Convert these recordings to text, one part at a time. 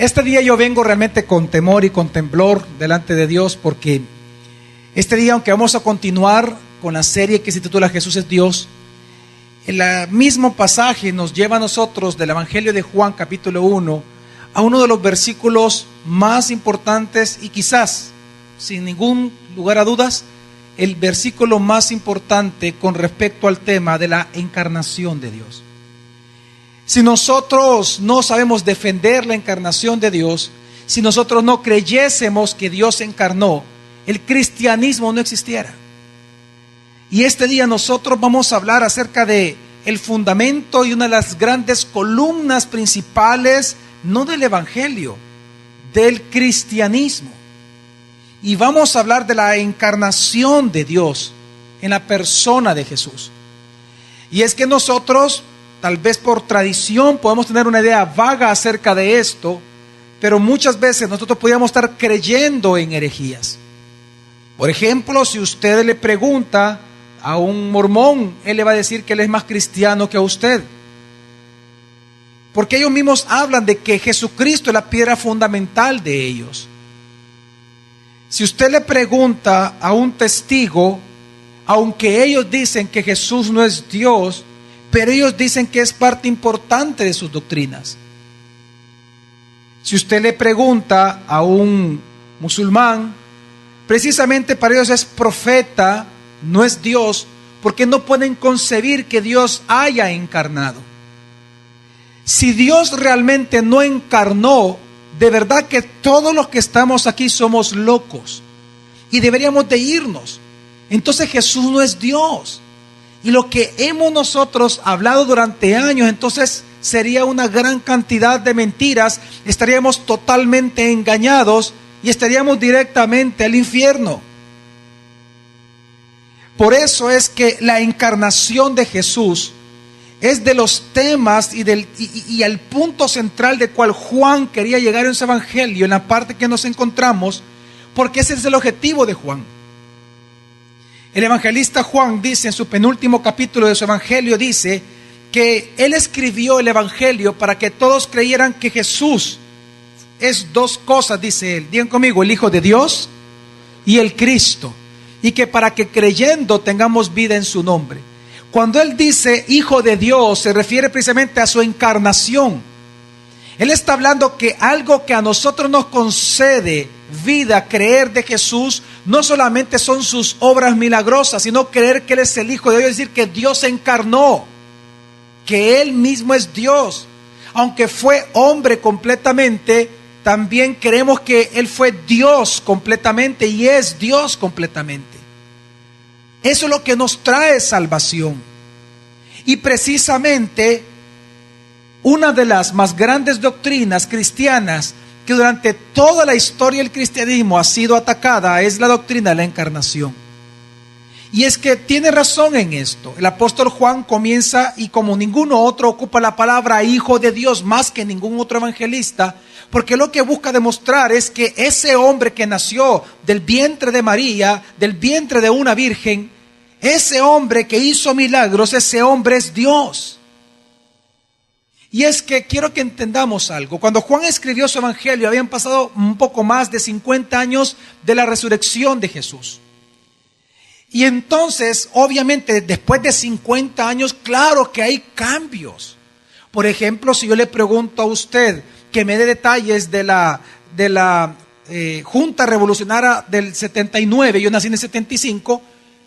Este día yo vengo realmente con temor y con temblor delante de Dios, porque este día, aunque vamos a continuar con la serie que se titula Jesús es Dios, el mismo pasaje nos lleva a nosotros del Evangelio de Juan capítulo 1 a uno de los versículos más importantes y quizás, sin ningún lugar a dudas, el versículo más importante con respecto al tema de la encarnación de Dios. Si nosotros no sabemos defender la encarnación de Dios, si nosotros no creyésemos que Dios se encarnó, el cristianismo no existiera. Y este día nosotros vamos a hablar acerca de el fundamento y una de las grandes columnas principales, no del evangelio, del cristianismo. Y vamos a hablar de la encarnación de Dios en la persona de Jesús. Y es que nosotros, tal vez por tradición, podemos tener una idea vaga acerca de esto, pero muchas veces nosotros podríamos estar creyendo en herejías. Por ejemplo, si usted le pregunta a un mormón, él le va a decir que él es más cristiano que a usted, porque ellos mismos hablan de que Jesucristo es la piedra fundamental de ellos. Si usted le pregunta a un testigo, aunque ellos dicen que Jesús no es Dios, pero ellos dicen que es parte importante de sus doctrinas. Si usted le pregunta a un musulmán, precisamente para ellos es profeta, no es Dios, porque no pueden concebir que Dios haya encarnado. Si Dios realmente no encarnó, de verdad que todos los que estamos aquí somos locos y deberíamos de irnos. Entonces Jesús no es Dios. Y lo que hemos nosotros hablado durante años, entonces sería una gran cantidad de mentiras, estaríamos totalmente engañados y estaríamos directamente al infierno. Por eso es que la encarnación de Jesús es de los temas y el punto central de cual Juan quería llegar en su evangelio, en la parte que nos encontramos, porque ese es el objetivo de Juan. El evangelista Juan dice en su penúltimo capítulo de su evangelio, dice que él escribió el evangelio para que todos creyeran que Jesús es dos cosas, dice él. Digan conmigo, el Hijo de Dios y el Cristo. Y que para que creyendo tengamos vida en su nombre. Cuando él dice Hijo de Dios, se refiere precisamente a su encarnación. Él está hablando que algo que a nosotros nos concede vida, creer de Jesús, no solamente son sus obras milagrosas, sino creer que Él es el Hijo de Dios, es decir, que Dios se encarnó, que Él mismo es Dios. Aunque fue hombre completamente, también creemos que Él fue Dios completamente y es Dios completamente. Eso es lo que nos trae salvación. Y precisamente una de las más grandes doctrinas cristianas que durante toda la historia del cristianismo ha sido atacada es la doctrina de la encarnación. Y es que tiene razón en esto. El apóstol Juan comienza y como ninguno otro ocupa la palabra Hijo de Dios más que ningún otro evangelista, porque lo que busca demostrar es que ese hombre que nació del vientre de María, del vientre de una virgen, ese hombre que hizo milagros, ese hombre es Dios. Y es que quiero que entendamos algo. Cuando Juan escribió su evangelio, habían pasado un poco más de 50 años de la resurrección de Jesús. Y entonces, obviamente, después de 50 años, claro que hay cambios. Por ejemplo, si yo le pregunto a usted que me dé detalles de la Junta Revolucionaria del 79, yo nací en el 75,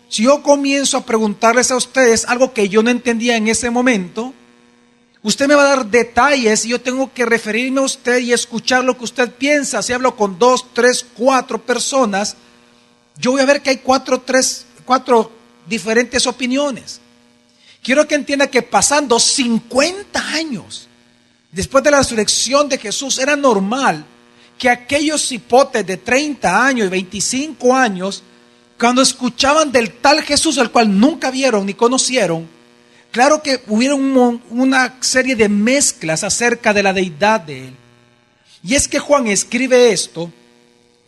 si yo comienzo a preguntarles a ustedes algo que yo no entendía en ese momento, usted me va a dar detalles y yo tengo que referirme a usted y escuchar lo que usted piensa. Si hablo con 2, 3, 4 personas, yo voy a ver que hay 4 diferentes opiniones. Quiero que entienda que pasando 50 años después de la resurrección de Jesús, era normal que aquellos hipotes de 30 años y 25 años, cuando escuchaban del tal Jesús, al cual nunca vieron ni conocieron, claro que hubieron una serie de mezclas acerca de la deidad de Él. Y es que Juan escribe esto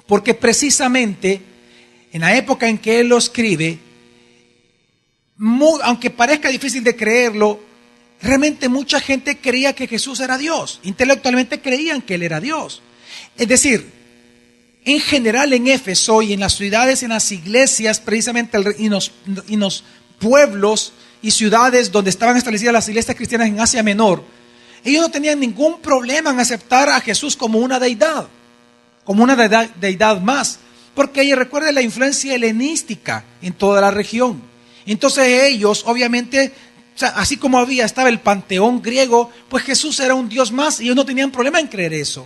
porque precisamente en la época en que él lo escribe, aunque parezca difícil de creerlo, realmente mucha gente creía que Jesús era Dios. Intelectualmente creían que Él era Dios. Es decir, en general en Éfeso y en las ciudades, en las iglesias, precisamente en los pueblos y ciudades donde estaban establecidas las iglesias cristianas en Asia Menor, ellos no tenían ningún problema en aceptar a Jesús como una deidad más, porque ellos recuerden la influencia helenística en toda la región. Entonces ellos, obviamente, así como estaba el panteón griego, pues Jesús era un Dios más y ellos no tenían problema en creer eso.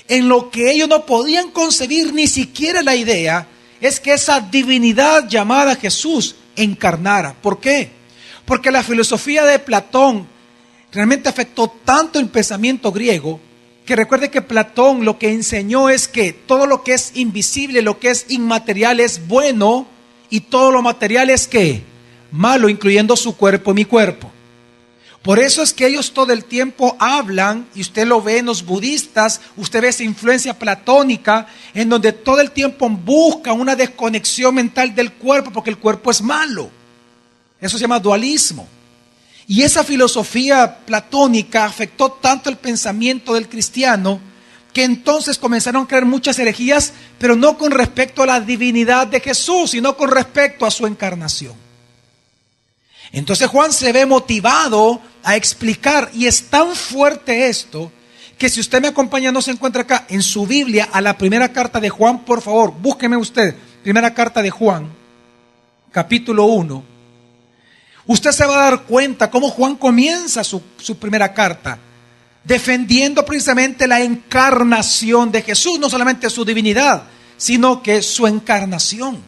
En lo que ellos no podían concebir ni siquiera la idea es que esa divinidad llamada Jesús encarnara. ¿Por qué? Porque la filosofía de Platón realmente afectó tanto el pensamiento griego, que recuerde que Platón lo que enseñó es que todo lo que es invisible, lo que es inmaterial es bueno, y todo lo material es ¿qué? Malo, incluyendo su cuerpo y mi cuerpo. Por eso es que ellos todo el tiempo hablan, y usted lo ve en los budistas, usted ve esa influencia platónica, en donde todo el tiempo buscan una desconexión mental del cuerpo, porque el cuerpo es malo. Eso se llama dualismo. Y esa filosofía platónica afectó tanto el pensamiento del cristiano, que entonces comenzaron a creer muchas herejías, pero no con respecto a la divinidad de Jesús, sino con respecto a su encarnación. Entonces Juan se ve motivado a explicar, y es tan fuerte esto, que si usted me acompaña, no se encuentra acá en su Biblia, a la primera carta de Juan, por favor, búsqueme usted, primera carta de Juan, capítulo 1. Usted se va a dar cuenta cómo Juan comienza su primera carta, defendiendo precisamente la encarnación de Jesús, no solamente su divinidad, sino que su encarnación.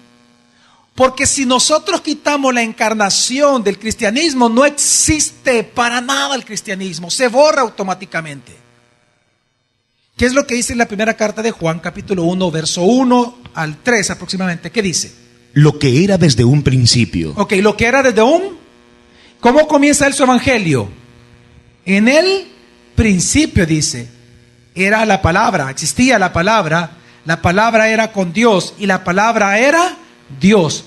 Porque si nosotros quitamos la encarnación del cristianismo, no existe para nada el cristianismo, se borra automáticamente. ¿Qué es lo que dice en la primera carta de Juan, capítulo 1, verso 1 al 3 aproximadamente? ¿Qué dice? Lo que era desde un principio. Ok, lo que era desde un... ¿Cómo comienza él su evangelio? En el principio, dice, era la palabra, existía la palabra era con Dios y la palabra era Dios.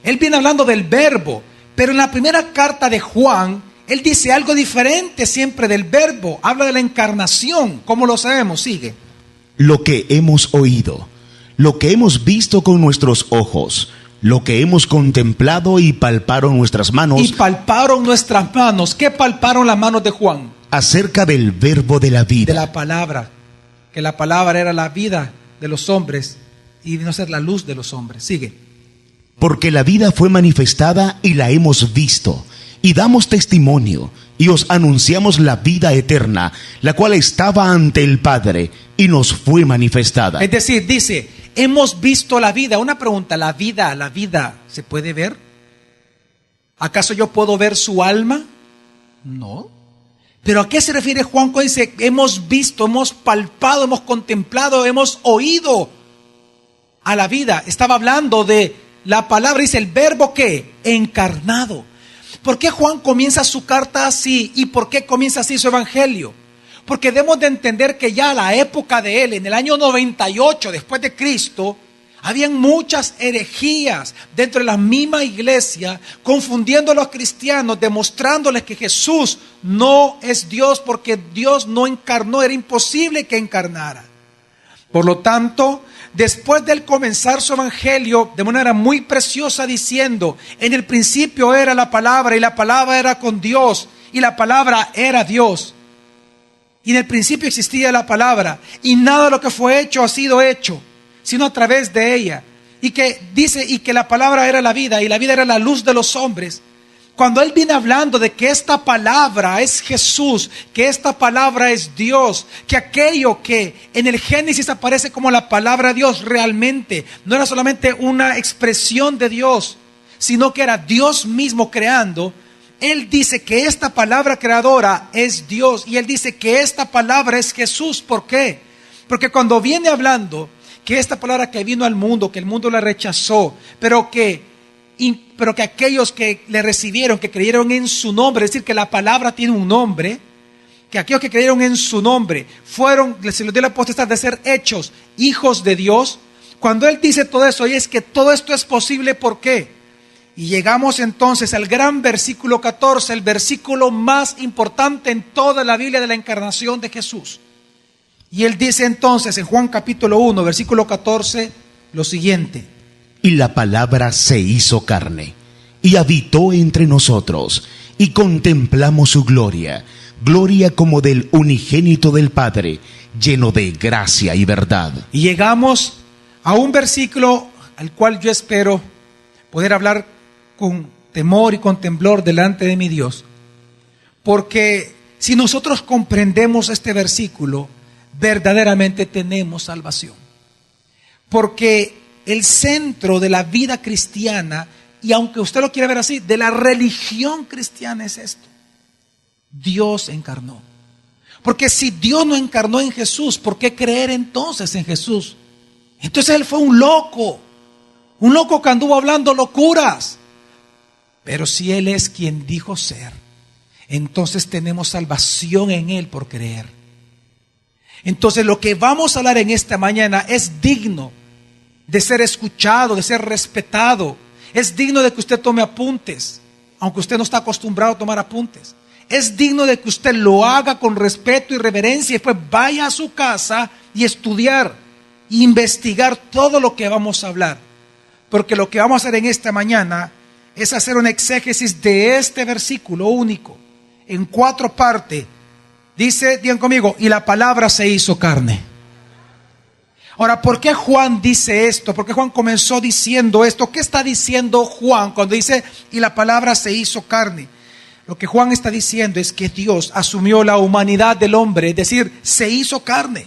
Él viene hablando del verbo, pero en la primera carta de Juan, él dice algo diferente siempre del verbo, habla de la encarnación. ¿Cómo lo sabemos? Sigue. Lo que hemos oído, lo que hemos visto con nuestros ojos, lo que hemos contemplado y palparon nuestras manos. Y palparon nuestras manos. ¿Qué palparon las manos de Juan? Acerca del verbo de la vida. De la palabra, que la palabra era la vida de los hombres y vino a ser la luz de los hombres. Sigue. Porque la vida fue manifestada y la hemos visto, y damos testimonio, y os anunciamos la vida eterna, la cual estaba ante el Padre, y nos fue manifestada. Es decir, dice, hemos visto la vida. Una pregunta, ¿la vida se puede ver? ¿Acaso yo puedo ver su alma? No. ¿Pero a qué se refiere Juan cuando dice, hemos visto, hemos palpado, hemos contemplado, hemos oído a la vida? Estaba hablando de la palabra, dice el verbo ¿qué? Encarnado. ¿Por qué Juan comienza su carta así? ¿Y por qué comienza así su evangelio? Porque debemos de entender que ya a la época de él, en el año 98 después de Cristo, habían muchas herejías dentro de la misma iglesia, confundiendo a los cristianos, demostrándoles que Jesús no es Dios, porque Dios no encarnó, era imposible que encarnara. Por lo tanto, después de él comenzar su evangelio de manera muy preciosa diciendo, en el principio era la palabra y la palabra era con Dios y la palabra era Dios. Y en el principio existía la palabra y nada de lo que fue hecho ha sido hecho, sino a través de ella. Y que dice, y que la palabra era la vida y la vida era la luz de los hombres. Cuando él viene hablando de que esta palabra es Jesús, que esta palabra es Dios, que aquello que en el Génesis aparece como la palabra de Dios realmente no era solamente una expresión de Dios, sino que era Dios mismo creando. Él dice que esta palabra creadora es Dios y él dice que esta palabra es Jesús. ¿Por qué? Porque cuando viene hablando que esta palabra que vino al mundo, que el mundo la rechazó, pero que aquellos que le recibieron, que creyeron en su nombre, es decir, que la palabra tiene un nombre, que aquellos que creyeron en su nombre se les dio la potestad de ser hechos hijos de Dios. Cuando él dice todo eso, y es que todo esto es posible, ¿por qué? Y llegamos entonces al gran versículo 14, el versículo más importante en toda la Biblia de la encarnación de Jesús. Y él dice entonces en Juan capítulo 1, versículo 14, lo siguiente. Y la palabra se hizo carne, y habitó entre nosotros, y contemplamos su gloria, gloria como del unigénito del Padre, lleno de gracia y verdad. Y llegamos a un versículo al cual yo espero poder hablar con temor y con temblor delante de mi Dios. Porque si nosotros comprendemos este versículo, verdaderamente tenemos salvación. Porque el centro de la vida cristiana, y aunque usted lo quiera ver así, de la religión cristiana es esto: Dios encarnó. Porque si Dios no encarnó en Jesús, ¿por qué creer entonces en Jesús? Entonces él fue un loco que anduvo hablando locuras. Pero si él es quien dijo ser, entonces tenemos salvación en él por creer. Entonces lo que vamos a hablar en esta mañana es digno de ser escuchado, de ser respetado. Es digno de que usted tome apuntes, aunque usted no está acostumbrado a tomar apuntes. Es digno de que usted lo haga con respeto y reverencia, y después vaya a su casa y estudiar, e investigar todo lo que vamos a hablar. Porque lo que vamos a hacer en esta mañana es hacer una exégesis de este versículo único, en 4 partes. Dice, digan conmigo, y la palabra se hizo carne. Ahora, ¿por qué Juan dice esto? ¿Por qué Juan comenzó diciendo esto? ¿Qué está diciendo Juan cuando dice, y la palabra se hizo carne? Lo que Juan está diciendo es que Dios asumió la humanidad del hombre, es decir, se hizo carne.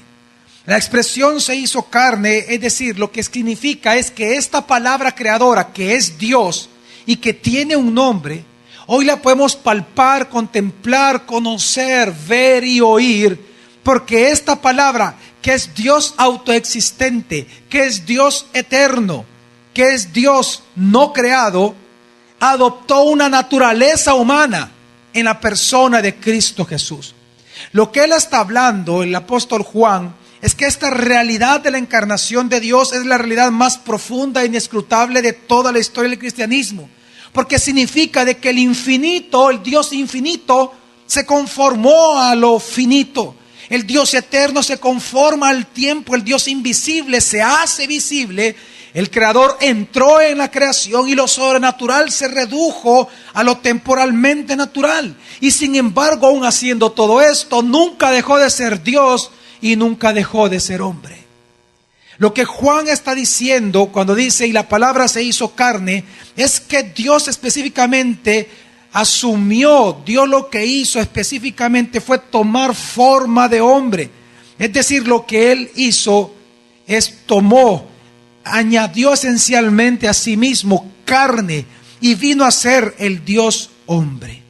La expresión se hizo carne, es decir, lo que significa es que esta palabra creadora, que es Dios y que tiene un nombre, hoy la podemos palpar, contemplar, conocer, ver y oír, porque esta palabra, que es Dios autoexistente, que es Dios eterno, que es Dios no creado, adoptó una naturaleza humana en la persona de Cristo Jesús. Lo que él está hablando, el apóstol Juan, es que esta realidad de la encarnación de Dios es la realidad más profunda e inescrutable de toda la historia del cristianismo. Porque significa de que el infinito, el Dios infinito, se conformó a lo finito. El Dios eterno se conforma al tiempo. El Dios invisible se hace visible. El Creador entró en la creación y lo sobrenatural se redujo a lo temporalmente natural. Y sin embargo, aún haciendo todo esto, nunca dejó de ser Dios y nunca dejó de ser hombre. Lo que Juan está diciendo cuando dice, y la palabra se hizo carne, es que Dios específicamente asumió, Dios lo que hizo específicamente fue tomar forma de hombre. Es decir, lo que él hizo es añadió esencialmente a sí mismo carne y vino a ser el Dios hombre.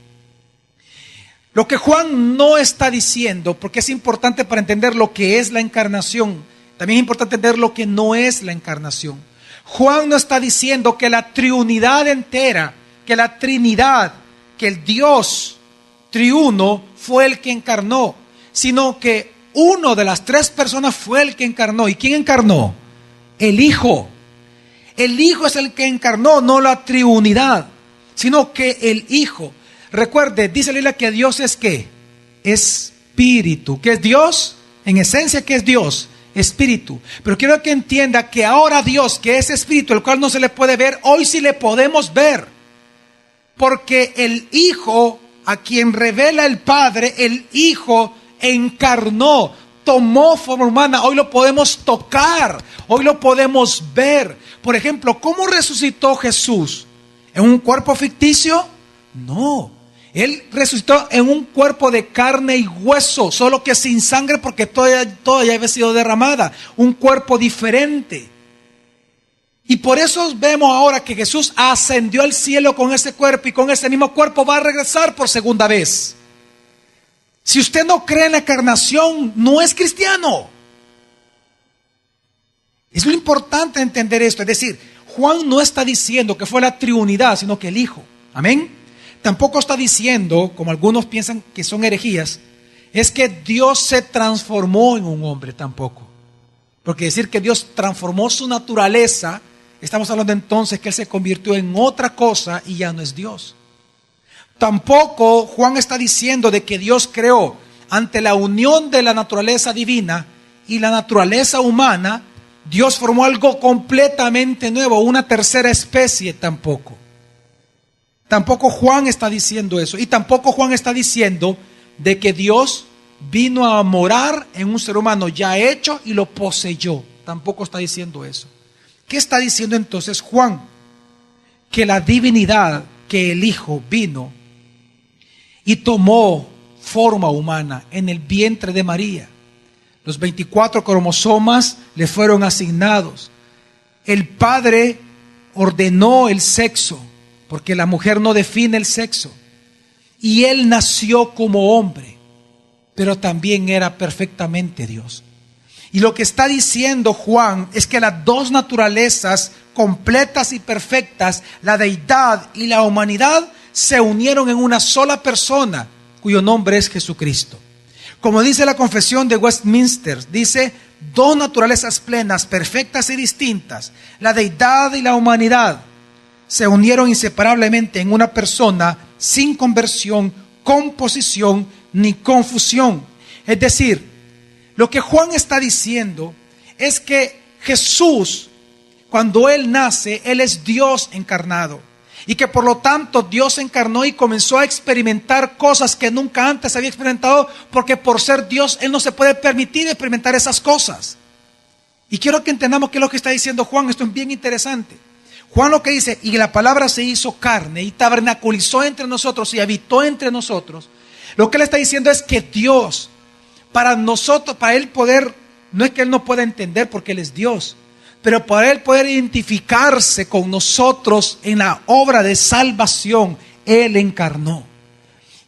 Lo que Juan no está diciendo, porque es importante para entender lo que es la encarnación, también es importante entender lo que no es la encarnación. Juan no está diciendo que la triunidad entera, que la Trinidad, que el Dios triuno fue el que encarnó, sino que uno de las 3 personas fue el que encarnó. ¿Y quién encarnó? El Hijo. El Hijo es el que encarnó, no la triunidad, sino que el Hijo. Recuerde, dice la Biblia que Dios es ¿qué? Espíritu. ¿Qué es Dios? En esencia, ¿qué es Dios? Espíritu. Pero quiero que entienda que ahora Dios, que es Espíritu, el cual no se le puede ver, hoy sí le podemos ver. Porque el Hijo, a quien revela el Padre, el Hijo encarnó, tomó forma humana. Hoy lo podemos tocar, hoy lo podemos ver. Por ejemplo, ¿cómo resucitó Jesús? ¿En un cuerpo ficticio? No. Él resucitó en un cuerpo de carne y hueso, solo que sin sangre, porque toda ya había sido derramada. Un cuerpo diferente. Y por eso vemos ahora que Jesús ascendió al cielo con ese cuerpo, y con ese mismo cuerpo va a regresar por segunda vez. Si usted no cree en la encarnación, no es cristiano. Es lo importante entender esto. Es decir, Juan no está diciendo que fue la triunidad, sino que el Hijo. Amén. Tampoco está diciendo, como algunos piensan que son herejías, es que Dios se transformó en un hombre tampoco. Porque decir que Dios transformó su naturaleza estamos hablando entonces que Él se convirtió en otra cosa y ya no es Dios. Tampoco Juan está diciendo de que Dios creó ante la unión de la naturaleza divina y la naturaleza humana, Dios formó algo completamente nuevo, una tercera especie. Tampoco Juan está diciendo eso. Y tampoco Juan está diciendo de que Dios vino a morar en un ser humano ya hecho y lo poseyó. Tampoco está diciendo eso. ¿Qué está diciendo entonces Juan? Que la divinidad, que el Hijo vino y tomó forma humana en el vientre de María. Los 24 cromosomas le fueron asignados. El Padre ordenó el sexo, porque la mujer no define el sexo. Y Él nació como hombre, pero también era perfectamente Dios. Y lo que está diciendo Juan es que las dos naturalezas completas y perfectas, la deidad y la humanidad, se unieron en una sola persona, cuyo nombre es Jesucristo. Como dice la confesión de Westminster, dice, dos naturalezas plenas, perfectas y distintas, la deidad y la humanidad, se unieron inseparablemente en una persona, sin conversión, composición ni confusión. Es decir, lo que Juan está diciendo es que Jesús, cuando Él nace, Él es Dios encarnado. Y que por lo tanto Dios se encarnó y comenzó a experimentar cosas que nunca antes había experimentado, porque por ser Dios Él no se puede permitir experimentar esas cosas. Y quiero que entendamos qué es lo que está diciendo Juan. Esto es bien interesante. Juan lo que dice, y la palabra se hizo carne y tabernaculizó entre nosotros y habitó entre nosotros. Lo que Él está diciendo es que Dios, para nosotros, para Él poder, no es que Él no pueda entender porque Él es Dios, pero para Él poder identificarse con nosotros en la obra de salvación, Él encarnó.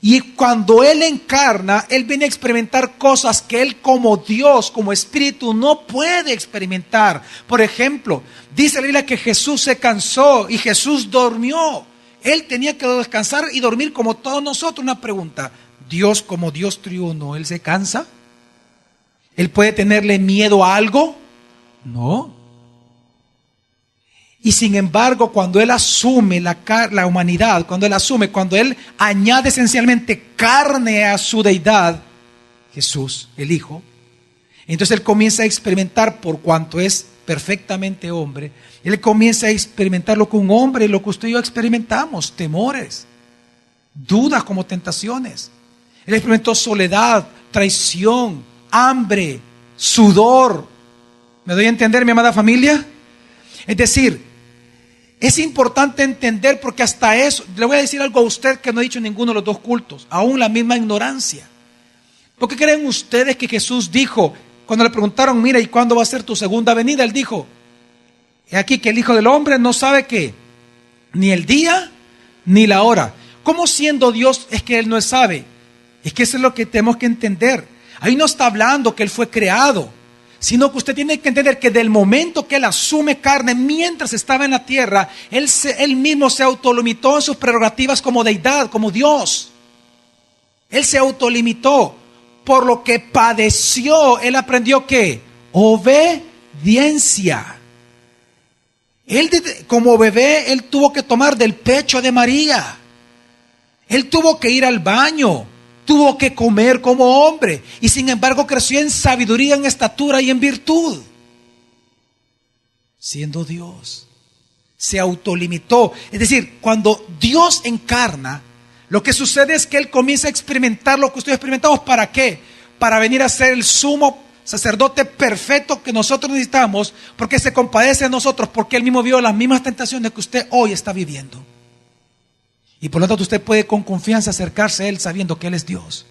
Y cuando Él encarna, Él viene a experimentar cosas que Él como Dios, como Espíritu, no puede experimentar. Por ejemplo, dice la Biblia que Jesús se cansó y Jesús durmió. Él tenía que descansar y dormir como todos nosotros. Una pregunta, Dios como Dios triuno, ¿Él se cansa? ¿Él puede tenerle miedo a algo? No. Y sin embargo, cuando Él asume la humanidad, cuando Él añade esencialmente carne a su deidad, Jesús, el Hijo, entonces Él comienza a experimentar, por cuanto es perfectamente hombre, Él comienza a experimentar lo que un hombre, lo que usted y yo experimentamos, temores, dudas como tentaciones. Él experimentó soledad, traición, hambre, sudor. ¿Me doy a entender, mi amada familia? Es decir, es importante entender, porque hasta eso, le voy a decir algo a usted que no he dicho en ninguno de los dos cultos, aún la misma ignorancia. ¿Por qué creen ustedes que Jesús dijo, cuando le preguntaron, mira, ¿y cuándo va a ser tu segunda venida? Él dijo, he aquí que el Hijo del Hombre no sabe qué, ni el día, ni la hora. ¿Cómo siendo Dios es que Él no sabe? Es que eso es lo que tenemos que entender. Ahí no está hablando que Él fue creado, sino que usted tiene que entender que del momento que Él asume carne, mientras estaba en la tierra, Él mismo se autolimitó en sus prerrogativas como deidad, como Dios. Él se autolimitó, por lo que padeció. Él aprendió ¿qué? Obediencia. Él, como bebé, Él tuvo que tomar del pecho de María. Él tuvo que ir al baño. Tuvo que comer como hombre, y sin embargo creció en sabiduría, en estatura y en virtud. Siendo Dios, se autolimitó. Es decir, cuando Dios encarna, lo que sucede es que Él comienza a experimentar lo que ustedes experimentamos. ¿Para qué? Para venir a ser el sumo sacerdote perfecto que nosotros necesitamos, porque se compadece de nosotros, porque Él mismo vio las mismas tentaciones que usted hoy está viviendo. Y por lo tanto usted puede con confianza acercarse a Él sabiendo que Él es Dios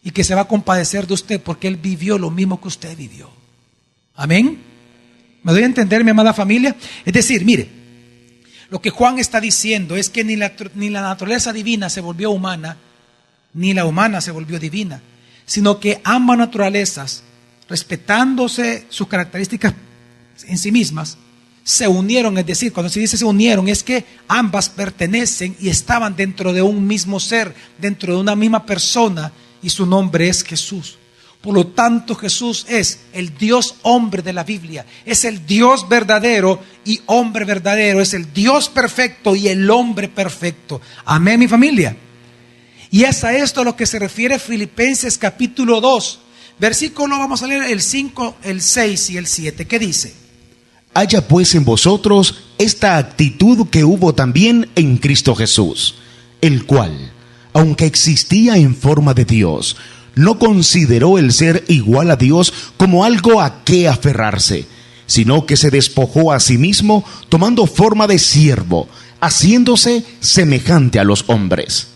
y que se va a compadecer de usted porque Él vivió lo mismo que usted vivió. Amén. ¿Me doy a entender, mi amada familia? Es decir, mire, lo que Juan está diciendo es que ni la naturaleza divina se volvió humana, ni la humana se volvió divina, sino que ambas naturalezas, respetándose sus características en sí mismas, se unieron. Es decir, cuando se dice se unieron, es que ambas pertenecen y estaban dentro de un mismo ser, dentro de una misma persona, y su nombre es Jesús. Por lo tanto, Jesús es el Dios hombre de la Biblia. Es el Dios verdadero y hombre verdadero. Es el Dios perfecto y el hombre perfecto. Amén, mi familia. Y es a esto a lo que se refiere Filipenses capítulo 2. Versículo, vamos a leer el 5, el 6 y el 7. ¿Qué dice? Haya pues en vosotros esta actitud que hubo también en Cristo Jesús, el cual, aunque existía en forma de Dios, no consideró el ser igual a Dios como algo a qué aferrarse, sino que se despojó a sí mismo, tomando forma de siervo, haciéndose semejante a los hombres.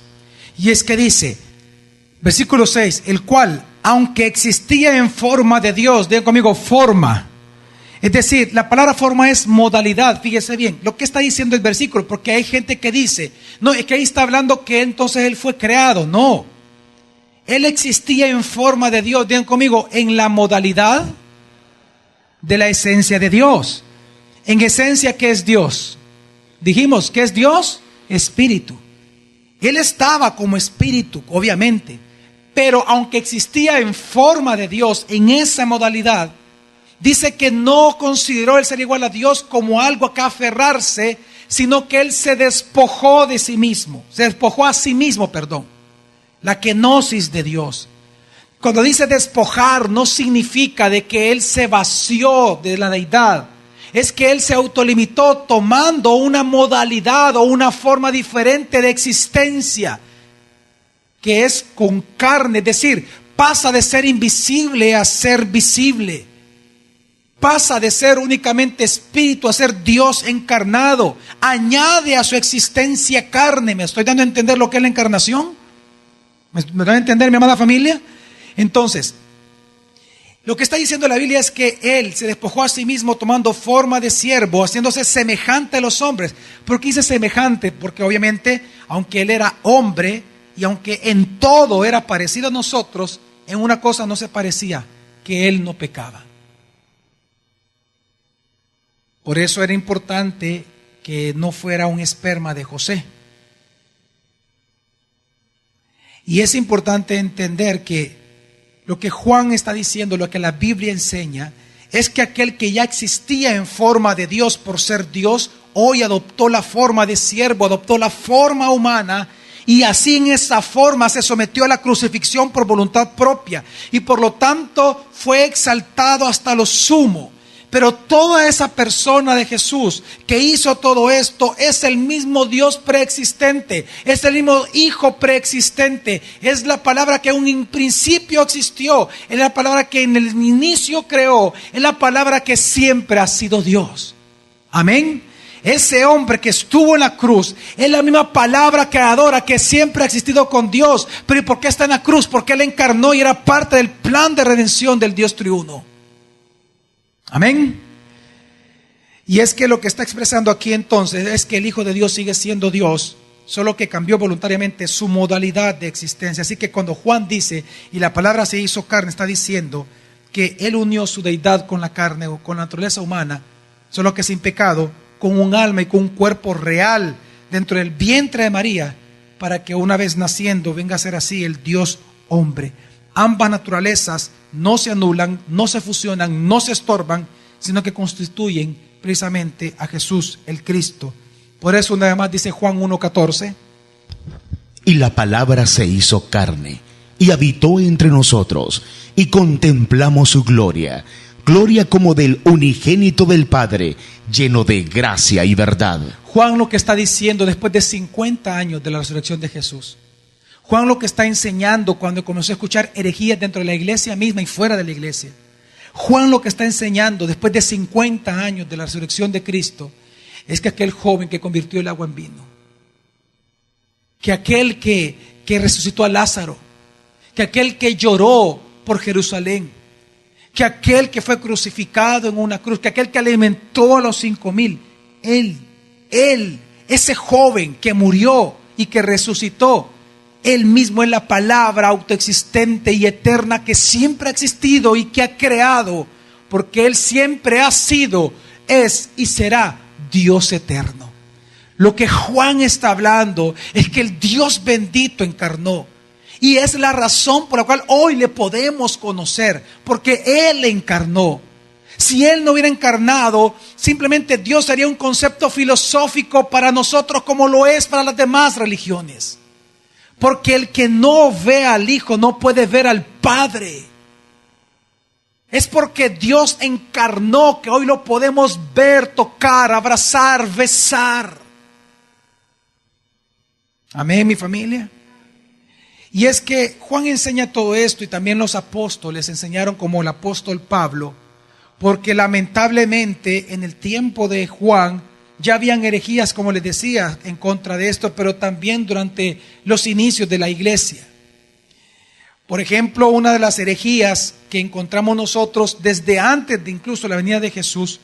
Y es que dice, versículo 6, el cual, aunque existía en forma de Dios, digan conmigo, forma. Es decir, la palabra forma es modalidad, fíjese bien, lo que está diciendo el versículo, porque hay gente que dice, no, es que ahí está hablando que entonces Él fue creado, no. Él existía en forma de Dios, digan conmigo, en la modalidad de la esencia de Dios. En esencia, ¿qué es Dios? Dijimos, ¿qué es Dios? Espíritu. Él estaba como espíritu, obviamente, pero aunque existía en forma de Dios, en esa modalidad, dice que no consideró el ser igual a Dios como algo a que aferrarse, sino que Él se despojó de sí mismo, se despojó a sí mismo, perdón. La kenosis de Dios. Cuando dice despojar, no significa de que Él se vació de la deidad. Es que Él se autolimitó tomando una modalidad o una forma diferente de existencia, que es con carne, es decir, pasa de ser invisible a ser visible. Pasa de ser únicamente espíritu a ser Dios encarnado. Añade a su existencia carne. ¿Me estoy dando a entender lo que es la encarnación? ¿Me dan a entender, mi amada familia? Entonces, lo que está diciendo la Biblia es que Él se despojó a sí mismo tomando forma de siervo, haciéndose semejante a los hombres. ¿Por qué dice semejante? Porque obviamente, aunque Él era hombre y aunque en todo era parecido a nosotros, en una cosa no se parecía, que Él no pecaba. Por eso era importante que no fuera un esperma de José. Y es importante entender que lo que Juan está diciendo, lo que la Biblia enseña, es que aquel que ya existía en forma de Dios por ser Dios, hoy adoptó la forma de siervo, adoptó la forma humana, y así en esa forma se sometió a la crucifixión por voluntad propia, y por lo tanto fue exaltado hasta lo sumo. Pero toda esa persona de Jesús que hizo todo esto es el mismo Dios preexistente, es el mismo Hijo preexistente, es la palabra que aún en principio existió, es la palabra que en el inicio creó, es la palabra que siempre ha sido Dios. Amén. Ese hombre que estuvo en la cruz es la misma palabra creadora que siempre ha existido con Dios. Pero ¿y por qué está en la cruz? Porque Él encarnó y era parte del plan de redención del Dios triuno. Amén. Y es que lo que está expresando aquí entonces es que el Hijo de Dios sigue siendo Dios, solo que cambió voluntariamente su modalidad de existencia. Así que cuando Juan dice, y la palabra se hizo carne, está diciendo que Él unió su deidad con la carne o con la naturaleza humana, solo que sin pecado, con un alma y con un cuerpo real dentro del vientre de María, para que una vez naciendo venga a ser así el Dios hombre. Ambas naturalezas no se anulan, no se fusionan, no se estorban, sino que constituyen precisamente a Jesús el Cristo. Por eso una vez más dice Juan 1:14. Y la palabra se hizo carne y habitó entre nosotros, y contemplamos su gloria, gloria como del unigénito del Padre, lleno de gracia y verdad. Juan lo que está diciendo después de 50 años de la resurrección de Jesús, Juan lo que está enseñando cuando comenzó a escuchar herejías dentro de la iglesia misma y fuera de la iglesia, Juan lo que está enseñando después de 50 años de la resurrección de Cristo, es que aquel joven que convirtió el agua en vino, que aquel que resucitó a Lázaro, que aquel que lloró por Jerusalén, que aquel que fue crucificado en una cruz, que aquel que alimentó a los 5,000, él, ese joven que murió y que resucitó, Él mismo es la palabra autoexistente y eterna que siempre ha existido y que ha creado, porque Él siempre ha sido, es y será Dios eterno. Lo que Juan está hablando es que el Dios bendito encarnó. Y es la razón por la cual hoy le podemos conocer, porque Él encarnó. Si Él no hubiera encarnado, simplemente Dios sería un concepto filosófico para nosotros como lo es para las demás religiones. Porque el que no ve al Hijo no puede ver al Padre. Es porque Dios encarnó que hoy lo podemos ver, tocar, abrazar, besar. Amén, mi familia. Y es que Juan enseña todo esto y también los apóstoles enseñaron como el apóstol Pablo, porque lamentablemente en el tiempo de Juan ya habían herejías, como les decía, en contra de esto, pero también durante los inicios de la iglesia. Por ejemplo, una de las herejías que encontramos nosotros desde antes de incluso la venida de Jesús,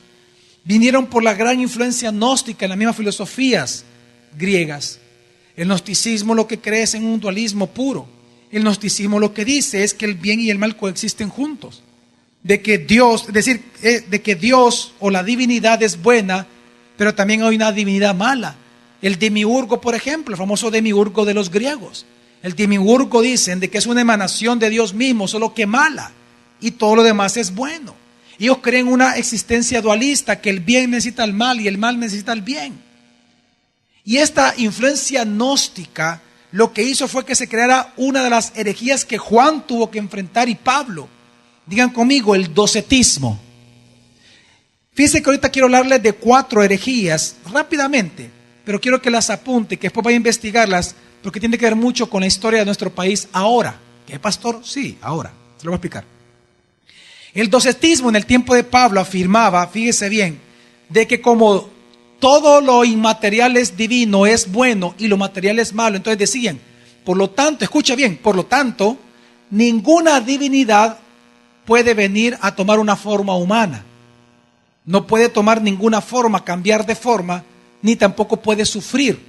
vinieron por la gran influencia gnóstica en las mismas filosofías griegas. El gnosticismo lo que cree es en un dualismo puro. El gnosticismo lo que dice es que el bien y el mal coexisten juntos. De que Dios, es decir, de que Dios o la divinidad es buena, pero también hay una divinidad mala. El demiurgo, por ejemplo, el famoso demiurgo de los griegos. El demiurgo dicen de que es una emanación de Dios mismo, solo que mala, y todo lo demás es bueno. Ellos creen una existencia dualista, que el bien necesita el mal y el mal necesita el bien. Y esta influencia gnóstica lo que hizo fue que se creara una de las herejías que Juan tuvo que enfrentar y Pablo. Digan conmigo, el docetismo. Fíjense que ahorita quiero hablarles de 4 herejías rápidamente, pero quiero que las apunte, que después vaya a investigarlas, porque tiene que ver mucho con la historia de nuestro país ahora. ¿Qué, pastor? Sí, ahora. Se lo voy a explicar. El docetismo en el tiempo de Pablo afirmaba, fíjese bien, de que como todo lo inmaterial es divino, es bueno, y lo material es malo, entonces decían, por lo tanto, escucha bien, por lo tanto, ninguna divinidad puede venir a tomar una forma humana. No puede tomar ninguna forma, cambiar de forma, ni tampoco puede sufrir,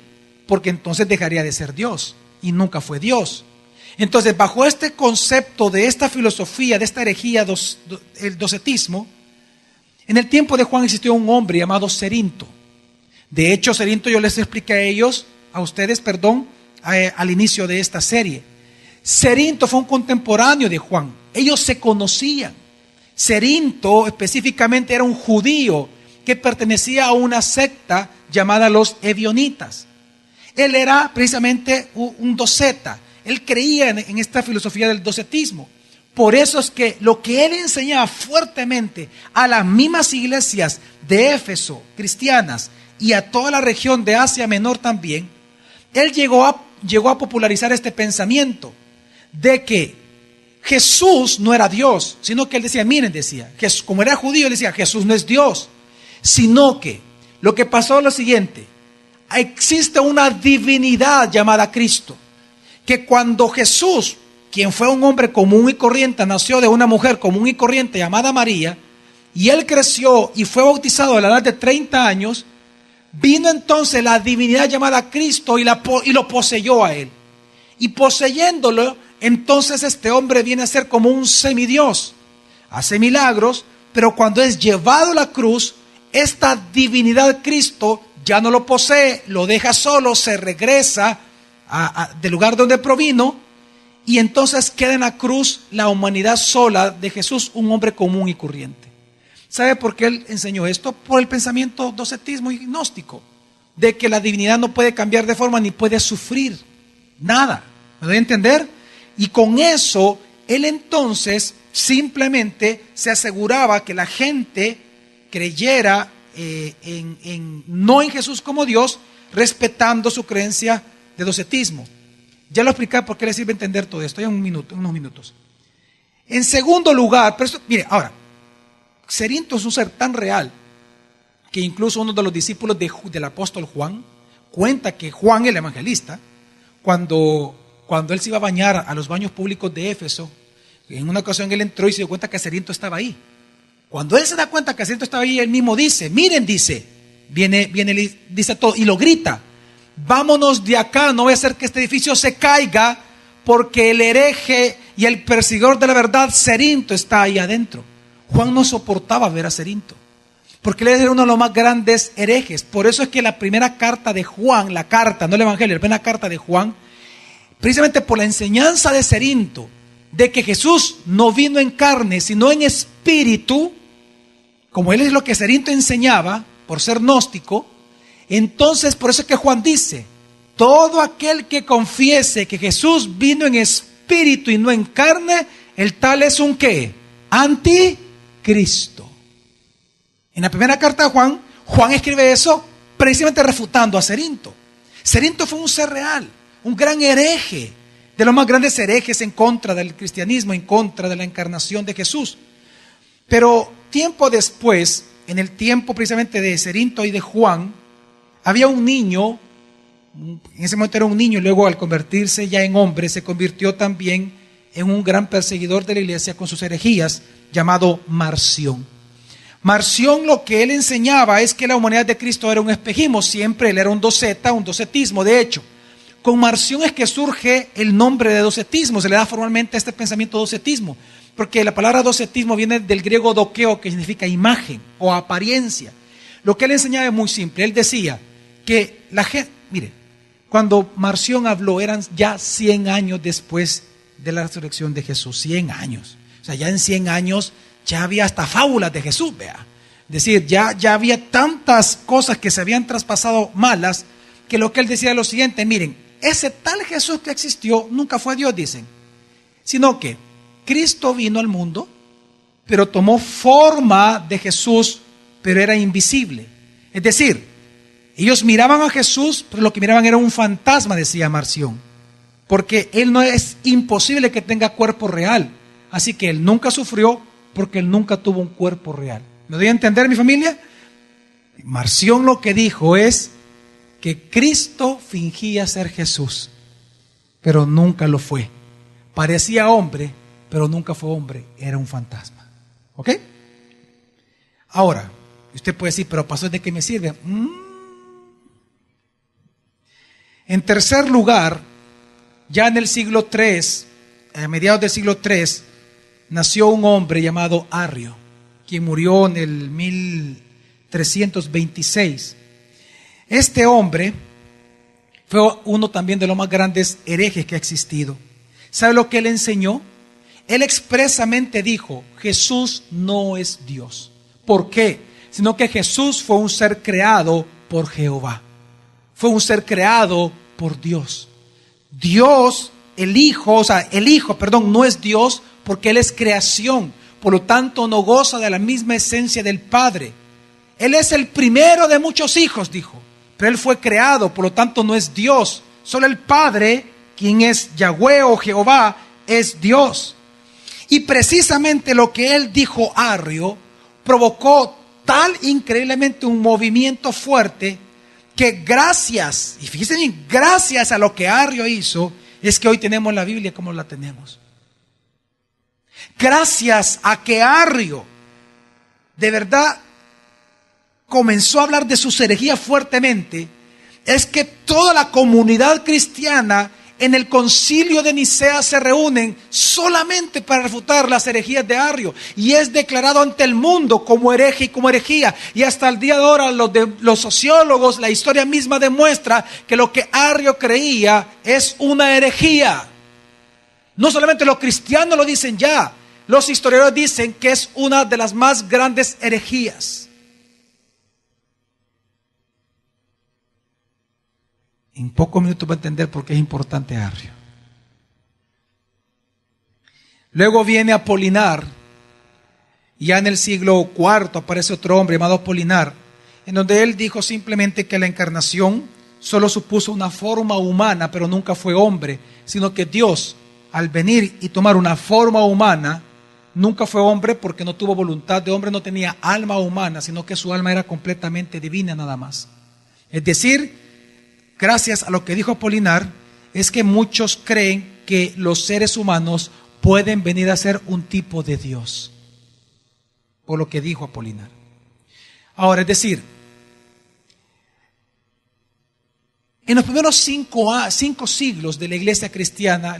porque entonces dejaría de ser Dios, y nunca fue Dios. Entonces, bajo este concepto de esta filosofía, de esta herejía, el docetismo, en el tiempo de Juan existió un hombre llamado Cerinto. De hecho, Cerinto yo les expliqué a ustedes, al inicio de esta serie. Cerinto fue un contemporáneo de Juan. Ellos se conocían. Cerinto específicamente era un judío que pertenecía a una secta llamada los Ebionitas. Él era precisamente un doceta. Él creía en esta filosofía del docetismo. Por eso es que lo que él enseñaba fuertemente a las mismas iglesias de Éfeso, cristianas, y a toda la región de Asia Menor también, él llegó a popularizar este pensamiento de que Jesús no era Dios, sino que él decía, miren, decía, como era judío, él decía, Jesús no es Dios, sino que lo que pasó es lo siguiente: existe una divinidad llamada Cristo, que cuando Jesús, quien fue un hombre común y corriente, nació de una mujer común y corriente llamada María, y él creció y fue bautizado a la edad de 30 años, vino entonces la divinidad llamada Cristo y lo poseyó a él. Y poseyéndolo, entonces este hombre viene a ser como un semidios. Hace milagros, pero cuando es llevado a la cruz, esta divinidad Cristo ya no lo posee, lo deja solo, se regresa del lugar donde provino, y entonces queda en la cruz la humanidad sola de Jesús, un hombre común y corriente. ¿Sabe por qué él enseñó esto? Por el pensamiento docetismo y gnóstico, de que la divinidad no puede cambiar de forma ni puede sufrir nada. ¿Me doy a entender? Y con eso, él entonces simplemente se aseguraba que la gente creyera no en Jesús como Dios, respetando su creencia de docetismo. Ya lo expliqué por qué le sirve entender todo esto. Hay unos minutos. En segundo lugar, pero esto, mire, ahora, Cerinto es un ser tan real que incluso uno de los discípulos del apóstol Juan cuenta que Juan, el evangelista, cuando él se iba a bañar a los baños públicos de Éfeso, en una ocasión él entró y se dio cuenta que Cerinto estaba ahí. Cuando él se da cuenta que Cerinto estaba ahí, él mismo dice, miren, dice, viene, dice todo y lo grita, vámonos de acá, no voy a hacer que este edificio se caiga, porque el hereje y el perseguidor de la verdad, Cerinto, está ahí adentro. Juan no soportaba ver a Cerinto, porque él era uno de los más grandes herejes. Por eso es que la primera carta de Juan, la carta, no el evangelio, la primera carta de Juan, precisamente por la enseñanza de Cerinto, de que Jesús no vino en carne, sino en espíritu, como él es lo que Cerinto enseñaba, por ser gnóstico, entonces por eso es que Juan dice, todo aquel que confiese que Jesús vino en espíritu y no en carne, el tal es un ¿qué? Anticristo. En la primera carta de Juan, Juan escribe eso precisamente refutando a Cerinto. Cerinto fue un ser real, un gran hereje, de los más grandes herejes en contra del cristianismo, en contra de la encarnación de Jesús. Pero tiempo después, en el tiempo precisamente de Cerinto y de Juan, había un niño, en ese momento era un niño, y luego al convertirse ya en hombre, se convirtió también en un gran perseguidor de la iglesia con sus herejías, llamado Marción. Marción, lo que él enseñaba es que la humanidad de Cristo era un espejismo, siempre él era un doceta, un docetismo. De hecho, con Marción es que surge el nombre de docetismo, se le da formalmente a este pensamiento docetismo, porque la palabra docetismo viene del griego dokeo, que significa imagen o apariencia. Lo que él enseñaba es muy simple, él decía que la gente, mire, cuando Marción habló eran ya 100 años después de la resurrección de Jesús, 100 años, o sea, ya en 100 años ya había hasta fábulas de Jesús, vea. Es decir, ya había tantas cosas que se habían traspasado malas, que lo que él decía era lo siguiente, miren, ese tal Jesús que existió nunca fue Dios, dicen, sino que Cristo vino al mundo, pero tomó forma de Jesús, pero era invisible. Es decir, ellos miraban a Jesús, pero lo que miraban era un fantasma, decía Marción, porque él no es imposible que tenga cuerpo real, así que él nunca sufrió, porque él nunca tuvo un cuerpo real. ¿Me doy a entender, mi familia? Marción lo que dijo es que Cristo fingía ser Jesús, pero nunca lo fue. Parecía hombre, pero nunca fue hombre, era un fantasma. ¿Ok? Ahora, usted puede decir, pero pastor, ¿de qué me sirve? En tercer lugar, ya en el siglo III, a mediados del siglo III, nació un hombre llamado Arrio, quien murió en el 1326. Este hombre fue uno también de los más grandes herejes que ha existido. ¿Sabe lo que él enseñó? Él expresamente dijo, Jesús no es Dios. ¿Por qué? Sino que Jesús fue un ser creado por Jehová. Fue un ser creado por Dios. Dios, el Hijo no es Dios, porque Él es creación, por lo tanto no goza de la misma esencia del Padre. Él es el primero de muchos hijos, dijo, pero Él fue creado, por lo tanto no es Dios. Solo el Padre, quien es Yahweh o Jehová, es Dios. Y precisamente lo que él dijo, Arrio, provocó tal increíblemente un movimiento fuerte, que gracias, y fíjense bien, gracias a lo que Arrio hizo, es que hoy tenemos la Biblia como la tenemos. Gracias a que Arrio de verdad comenzó a hablar de sus herejías fuertemente, es que toda la comunidad cristiana en el concilio de Nicea se reúnen solamente para refutar las herejías de Arrio, y es declarado ante el mundo como hereje y como herejía, y hasta el día de ahora los sociólogos, la historia misma demuestra que lo que Arrio creía es una herejía. No solamente los cristianos lo dicen ya, los historiadores dicen que es una de las más grandes herejías. En pocos minutos va a entender por qué es importante Arrio. Luego viene Apolinar, y ya en el siglo IV aparece otro hombre llamado Apolinar, en donde él dijo simplemente que la encarnación solo supuso una forma humana, pero nunca fue hombre, sino que Dios, al venir y tomar una forma humana, nunca fue hombre porque no tuvo voluntad de hombre, no tenía alma humana, sino que su alma era completamente divina nada más. Es decir, gracias a lo que dijo Apolinar, es que muchos creen que los seres humanos pueden venir a ser un tipo de Dios, por lo que dijo Apolinar. Ahora, es decir, en los primeros cinco siglos de la iglesia cristiana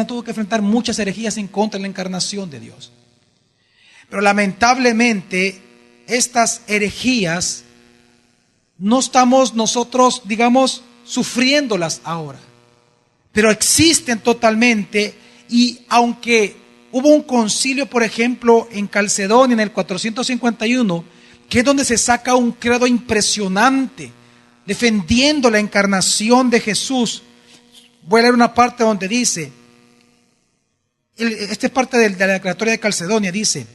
tuvo que enfrentar muchas herejías en contra de la encarnación de Dios. Pero lamentablemente, estas herejías no estamos nosotros, digamos, sufriéndolas ahora. pero existen totalmente. Y aunque hubo un concilio, por ejemplo, en Calcedonia en el 451, que es donde se saca un credo impresionante, defendiendo la encarnación de Jesús. Voy a leer una parte donde dice, esta es parte de la declaratoria de Calcedonia, dice: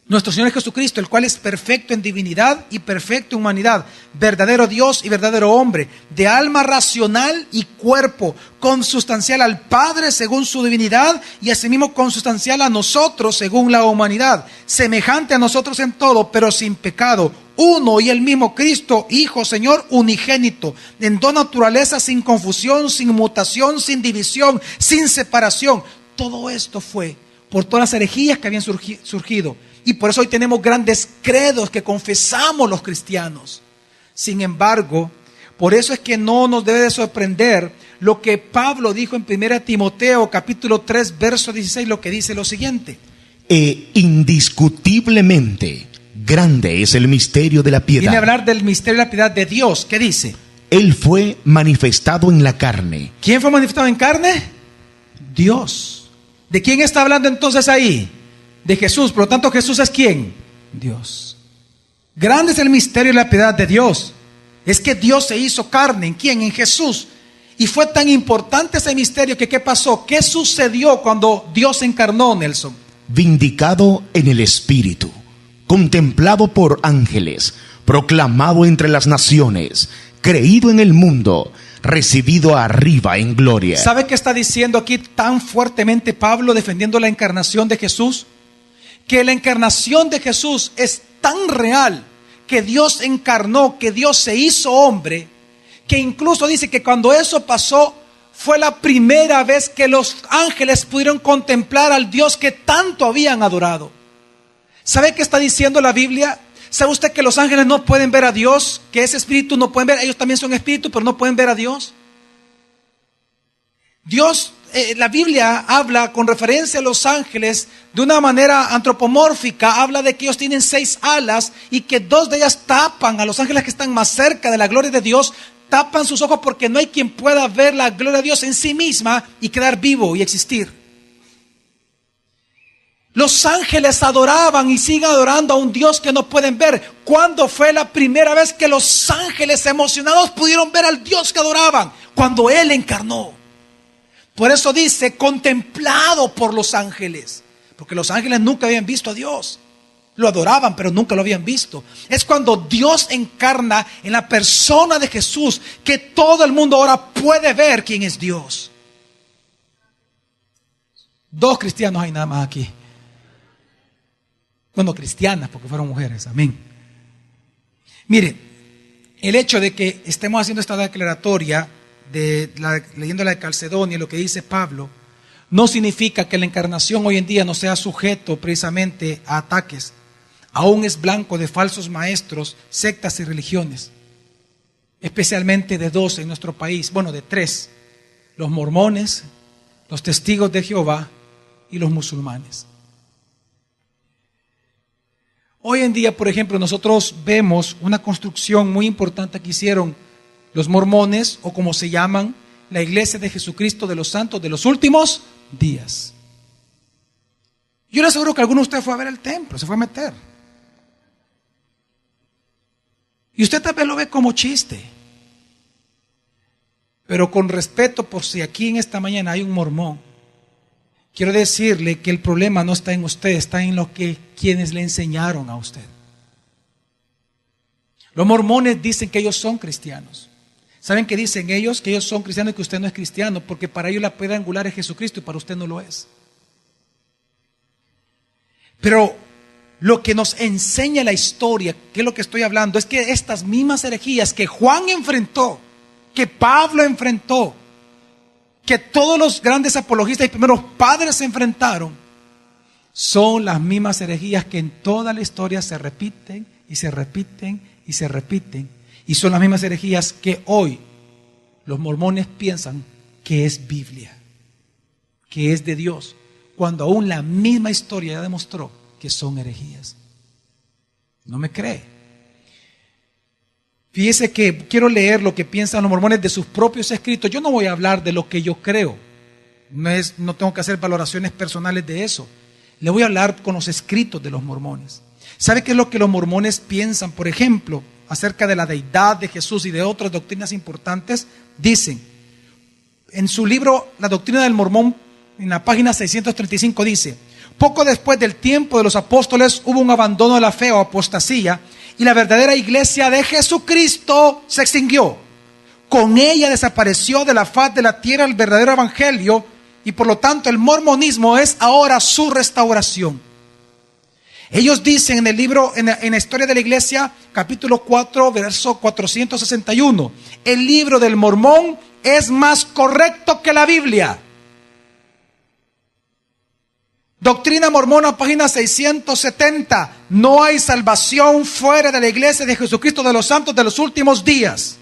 nuestro Señor Jesucristo, el cual es perfecto en divinidad y perfecto en humanidad, verdadero Dios y verdadero hombre, de alma racional y cuerpo, consustancial al Padre según su divinidad y asimismo consustancial a nosotros según la humanidad, semejante a nosotros en todo, pero sin pecado, uno y el mismo Cristo, Hijo, Señor, unigénito, en dos naturalezas, sin confusión, sin mutación, sin división, sin separación. Todo esto fue por todas las herejías que habían surgido. Y por eso hoy tenemos grandes credos que confesamos los cristianos. Sin embargo, por eso es que no nos debe de sorprender lo que Pablo dijo en 1 Timoteo capítulo 3 verso 16, lo que dice lo siguiente: indiscutiblemente grande es el misterio de la piedad. Viene a hablar del misterio de la piedad de Dios. ¿Qué dice? Él fue manifestado en la carne. ¿Quién fue manifestado en carne? Dios. ¿De quién está hablando entonces ahí? De Jesús. Por lo tanto, ¿Jesús es quién? Dios. Grande es el misterio de la piedad de Dios. Es que Dios se hizo carne. ¿En quién? En Jesús. Y fue tan importante ese misterio que ¿qué pasó? ¿Qué sucedió cuando Dios se encarnó, Nelson? Vindicado en el Espíritu, contemplado por ángeles, proclamado entre las naciones, creído en el mundo, recibido arriba en gloria. ¿Sabe qué está diciendo aquí tan fuertemente Pablo defendiendo la encarnación de Jesús? Que la encarnación de Jesús es tan real, que Dios encarnó, que Dios se hizo hombre, que incluso dice que cuando eso pasó, fue la primera vez que los ángeles pudieron contemplar al Dios que tanto habían adorado. ¿Sabe qué está diciendo la Biblia? ¿Sabe usted que los ángeles no pueden ver a Dios? Que ese espíritu no pueden ver, ellos también son espíritu, pero no pueden ver a Dios. Dios, la Biblia habla con referencia a los ángeles de una manera antropomórfica, habla de que ellos tienen 6 alas y que 2 de ellas tapan a los ángeles que están más cerca de la gloria de Dios, tapan sus ojos porque no hay quien pueda ver la gloria de Dios en sí misma y quedar vivo y existir. Los ángeles adoraban y siguen adorando a un Dios que no pueden ver. ¿Cuándo fue la primera vez que los ángeles emocionados pudieron ver al Dios que adoraban? Cuando Él encarnó. Por eso dice, contemplado por los ángeles. Porque los ángeles nunca habían visto a Dios. Lo adoraban, pero nunca lo habían visto. Es cuando Dios encarna en la persona de Jesús que todo el mundo ahora puede ver quién es Dios. 2 cristianos hay nada más aquí. Bueno, cristianas, porque fueron mujeres, amén. Mire, el hecho de que estemos haciendo esta declaratoria, leyendo la de Calcedonia, lo que dice Pablo, no significa que la encarnación hoy en día no sea sujeto precisamente a ataques. Aún es blanco de falsos maestros, sectas y religiones, especialmente de 2 en nuestro país, bueno, de 3, los mormones, los testigos de Jehová y los musulmanes. Hoy en día, por ejemplo, nosotros vemos una construcción muy importante que hicieron los mormones, o como se llaman, la Iglesia de Jesucristo de los Santos de los Últimos Días. Yo le aseguro que alguno de ustedes fue a ver el templo, se fue a meter. Y usted tal vez lo ve como chiste. Pero con respeto, por si aquí en esta mañana hay un mormón, quiero decirle que el problema no está en usted, está en lo que quienes le enseñaron a usted. Los mormones dicen que ellos son cristianos. ¿Saben qué dicen ellos? Que ellos son cristianos y que usted no es cristiano, porque para ellos la piedra angular es Jesucristo y para usted no lo es. Pero lo que nos enseña la historia, que es lo que estoy hablando, es que estas mismas herejías que Juan enfrentó, que Pablo enfrentó, que todos los grandes apologistas y primeros padres se enfrentaron, son las mismas herejías que en toda la historia se repiten y se repiten y se repiten. Y son las mismas herejías que hoy los mormones piensan que es Biblia, que es de Dios, cuando aún la misma historia ya demostró que son herejías. ¿No me cree? Fíjese que quiero leer lo que piensan los mormones de sus propios escritos. Yo no voy a hablar de lo que yo creo. No tengo que hacer valoraciones personales de eso. Le voy a hablar con los escritos de los mormones. ¿Sabe qué es lo que los mormones piensan? Por ejemplo, acerca de la deidad de Jesús y de otras doctrinas importantes. Dicen, en su libro La Doctrina del Mormón, en la página 635 dice: poco después del tiempo de los apóstoles hubo un abandono de la fe o apostasía, y la verdadera iglesia de Jesucristo se extinguió. Con ella desapareció de la faz de la tierra el verdadero evangelio, y por lo tanto el mormonismo es ahora su restauración. Ellos dicen en el libro, en la historia de la iglesia, capítulo 4, verso 461, el libro del Mormón es más correcto que la Biblia. Doctrina Mormona, página 670. No hay salvación fuera de la iglesia de Jesucristo de los santos de los últimos días.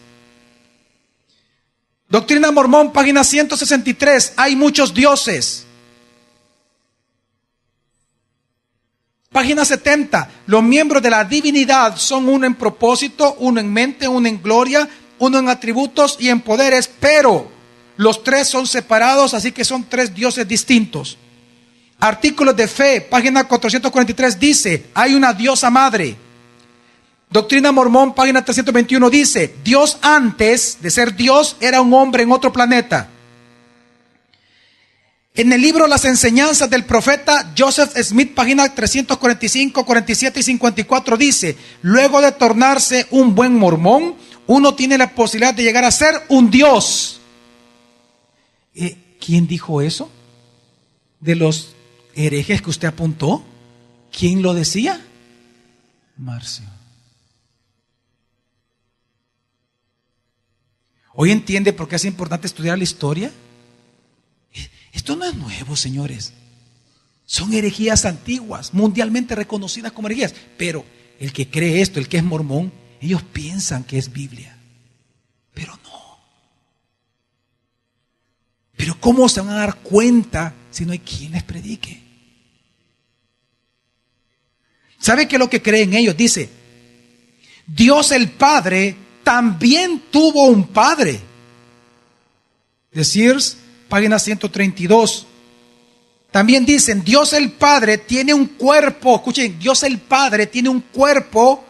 Doctrina Mormón, página 163. Hay muchos dioses. Página 70. Los miembros de la divinidad son uno en propósito, uno en mente, uno en gloria, uno en atributos y en poderes, pero los tres son separados, así que son tres dioses distintos. Artículos de fe, página 443 dice, hay una diosa madre. Doctrina Mormón, página 321 dice, Dios antes de ser Dios era un hombre en otro planeta. En el libro Las enseñanzas del profeta Joseph Smith, página 345, 47 y 54 dice, luego de tornarse un buen mormón, uno tiene la posibilidad de llegar a ser un Dios. ¿Quién dijo eso? ¿De los herejes que usted apuntó? ¿Quién lo decía? Marcio. ¿Hoy entiende por qué es importante estudiar la historia? Esto no es nuevo, señores. Son herejías antiguas, mundialmente reconocidas como herejías. Pero el que cree esto, el que es mormón, ellos piensan que es Biblia. Pero no. Pero ¿cómo se van a dar cuenta si no hay quien les predique? ¿Sabe qué es lo que creen ellos? Dice, Dios el Padre también tuvo un padre. De Sears, página 132. También dicen, Dios el Padre tiene un cuerpo. Escuchen, Dios el Padre tiene un cuerpo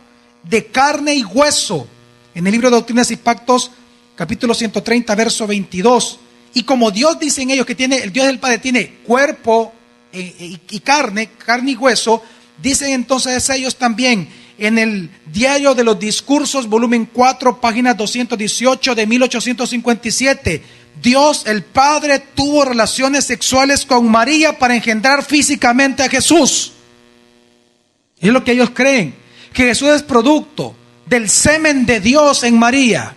de carne y hueso. En el libro de Doctrinas y Pactos, capítulo 130, verso 22. Y como Dios, dicen ellos, que tiene, el Dios del Padre tiene cuerpo y carne y hueso, dicen entonces ellos también en el Diario de los Discursos, volumen 4, página 218 de 1857, Dios el Padre tuvo relaciones sexuales con María para engendrar físicamente a Jesús. Es lo que ellos creen, que Jesús es producto del semen de Dios en María,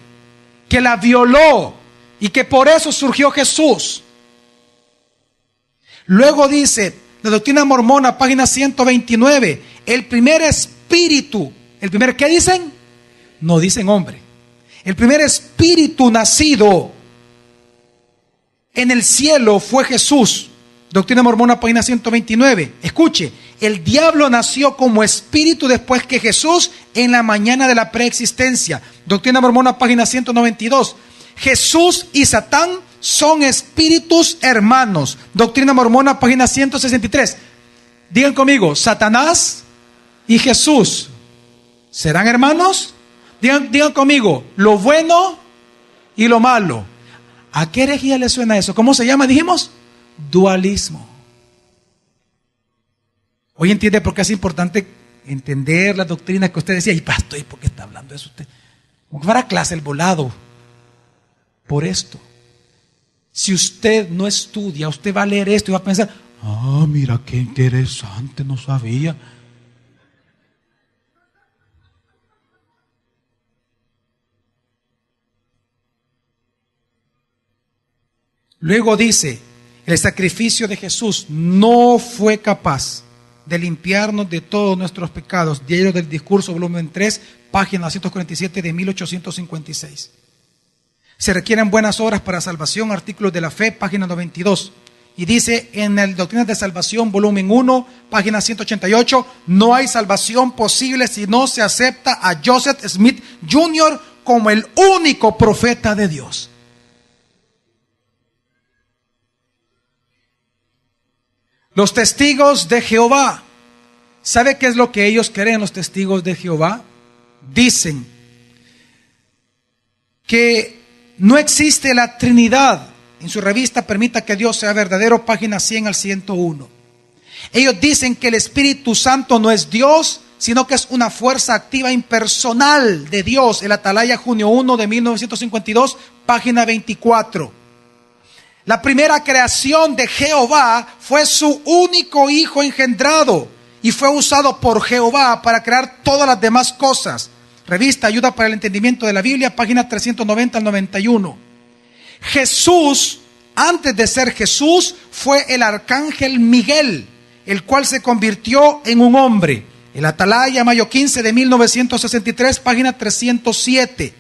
que la violó y que por eso surgió Jesús. Luego dice la Doctrina Mormona, página 129, el primer espíritu, ¿qué dicen? No dicen hombre. El primer espíritu nacido en el cielo fue Jesús. Doctrina Mormona, página 129. Escuche, el diablo nació como espíritu después que Jesús en la mañana de la preexistencia. Doctrina Mormona, página 192. Jesús y Satán son espíritus hermanos. Doctrina Mormona, página 163. Digan conmigo, Satanás y Jesús, ¿serán hermanos? Digan conmigo, lo bueno y lo malo. ¿A qué herejía le suena eso? ¿Cómo se llama? Dijimos, dualismo. Hoy entiende por qué es importante entender las doctrinas que usted decía. Y pastor, ¿y por qué está hablando de eso usted? Como que fuera clase el volado. Por esto. Si usted no estudia, usted va a leer esto y va a pensar, ah, mira qué interesante, no sabía. Luego dice, el sacrificio de Jesús no fue capaz de limpiarnos de todos nuestros pecados. Diario del Discurso, volumen 3, página 247 de 1856. Se requieren buenas obras para salvación, artículos de la fe, página 92. Y dice en el Doctrinas de Salvación, volumen 1, página 188, no hay salvación posible si no se acepta a Joseph Smith Jr. como el único profeta de Dios. Los testigos de Jehová, ¿sabe qué es lo que ellos creen, los testigos de Jehová? Dicen que no existe la Trinidad. En su revista Permita que Dios sea verdadero, página 100 al 101. Ellos dicen que el Espíritu Santo no es Dios, sino que es una fuerza activa impersonal de Dios. El Atalaya, junio 1 de 1952, página 24. La primera creación de Jehová fue su único hijo engendrado y fue usado por Jehová para crear todas las demás cosas. Revista Ayuda para el Entendimiento de la Biblia, página 390 al 91. Jesús, antes de ser Jesús, fue el arcángel Miguel, el cual se convirtió en un hombre. El Atalaya, mayo 15 de 1963, página 307.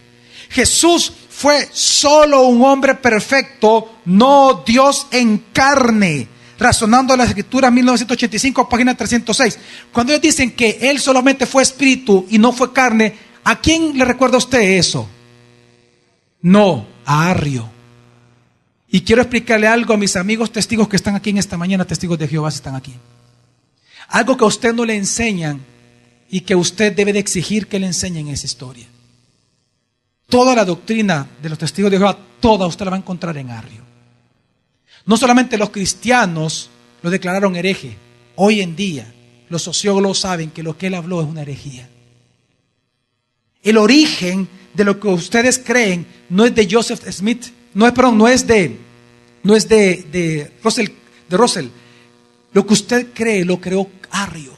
Jesús fue solo un hombre perfecto, no Dios en carne. Razonando las Escrituras, 1985, página 306. Cuando ellos dicen que Él solamente fue espíritu y no fue carne, ¿a quién le recuerda usted eso? No, a Arrio. Y quiero explicarle algo a mis amigos testigos que están aquí en esta mañana, testigos de Jehová, están aquí. Algo que a usted no le enseñan y que usted debe de exigir que le enseñen esa historia. Toda la doctrina de los testigos de Jehová, toda usted la va a encontrar en Arrio. No solamente los cristianos lo declararon hereje. Hoy en día los sociólogos saben que lo que él habló es una herejía. El origen de lo que ustedes creen no es de Joseph Smith, no es de Russell. Lo que usted cree lo creó Arrio.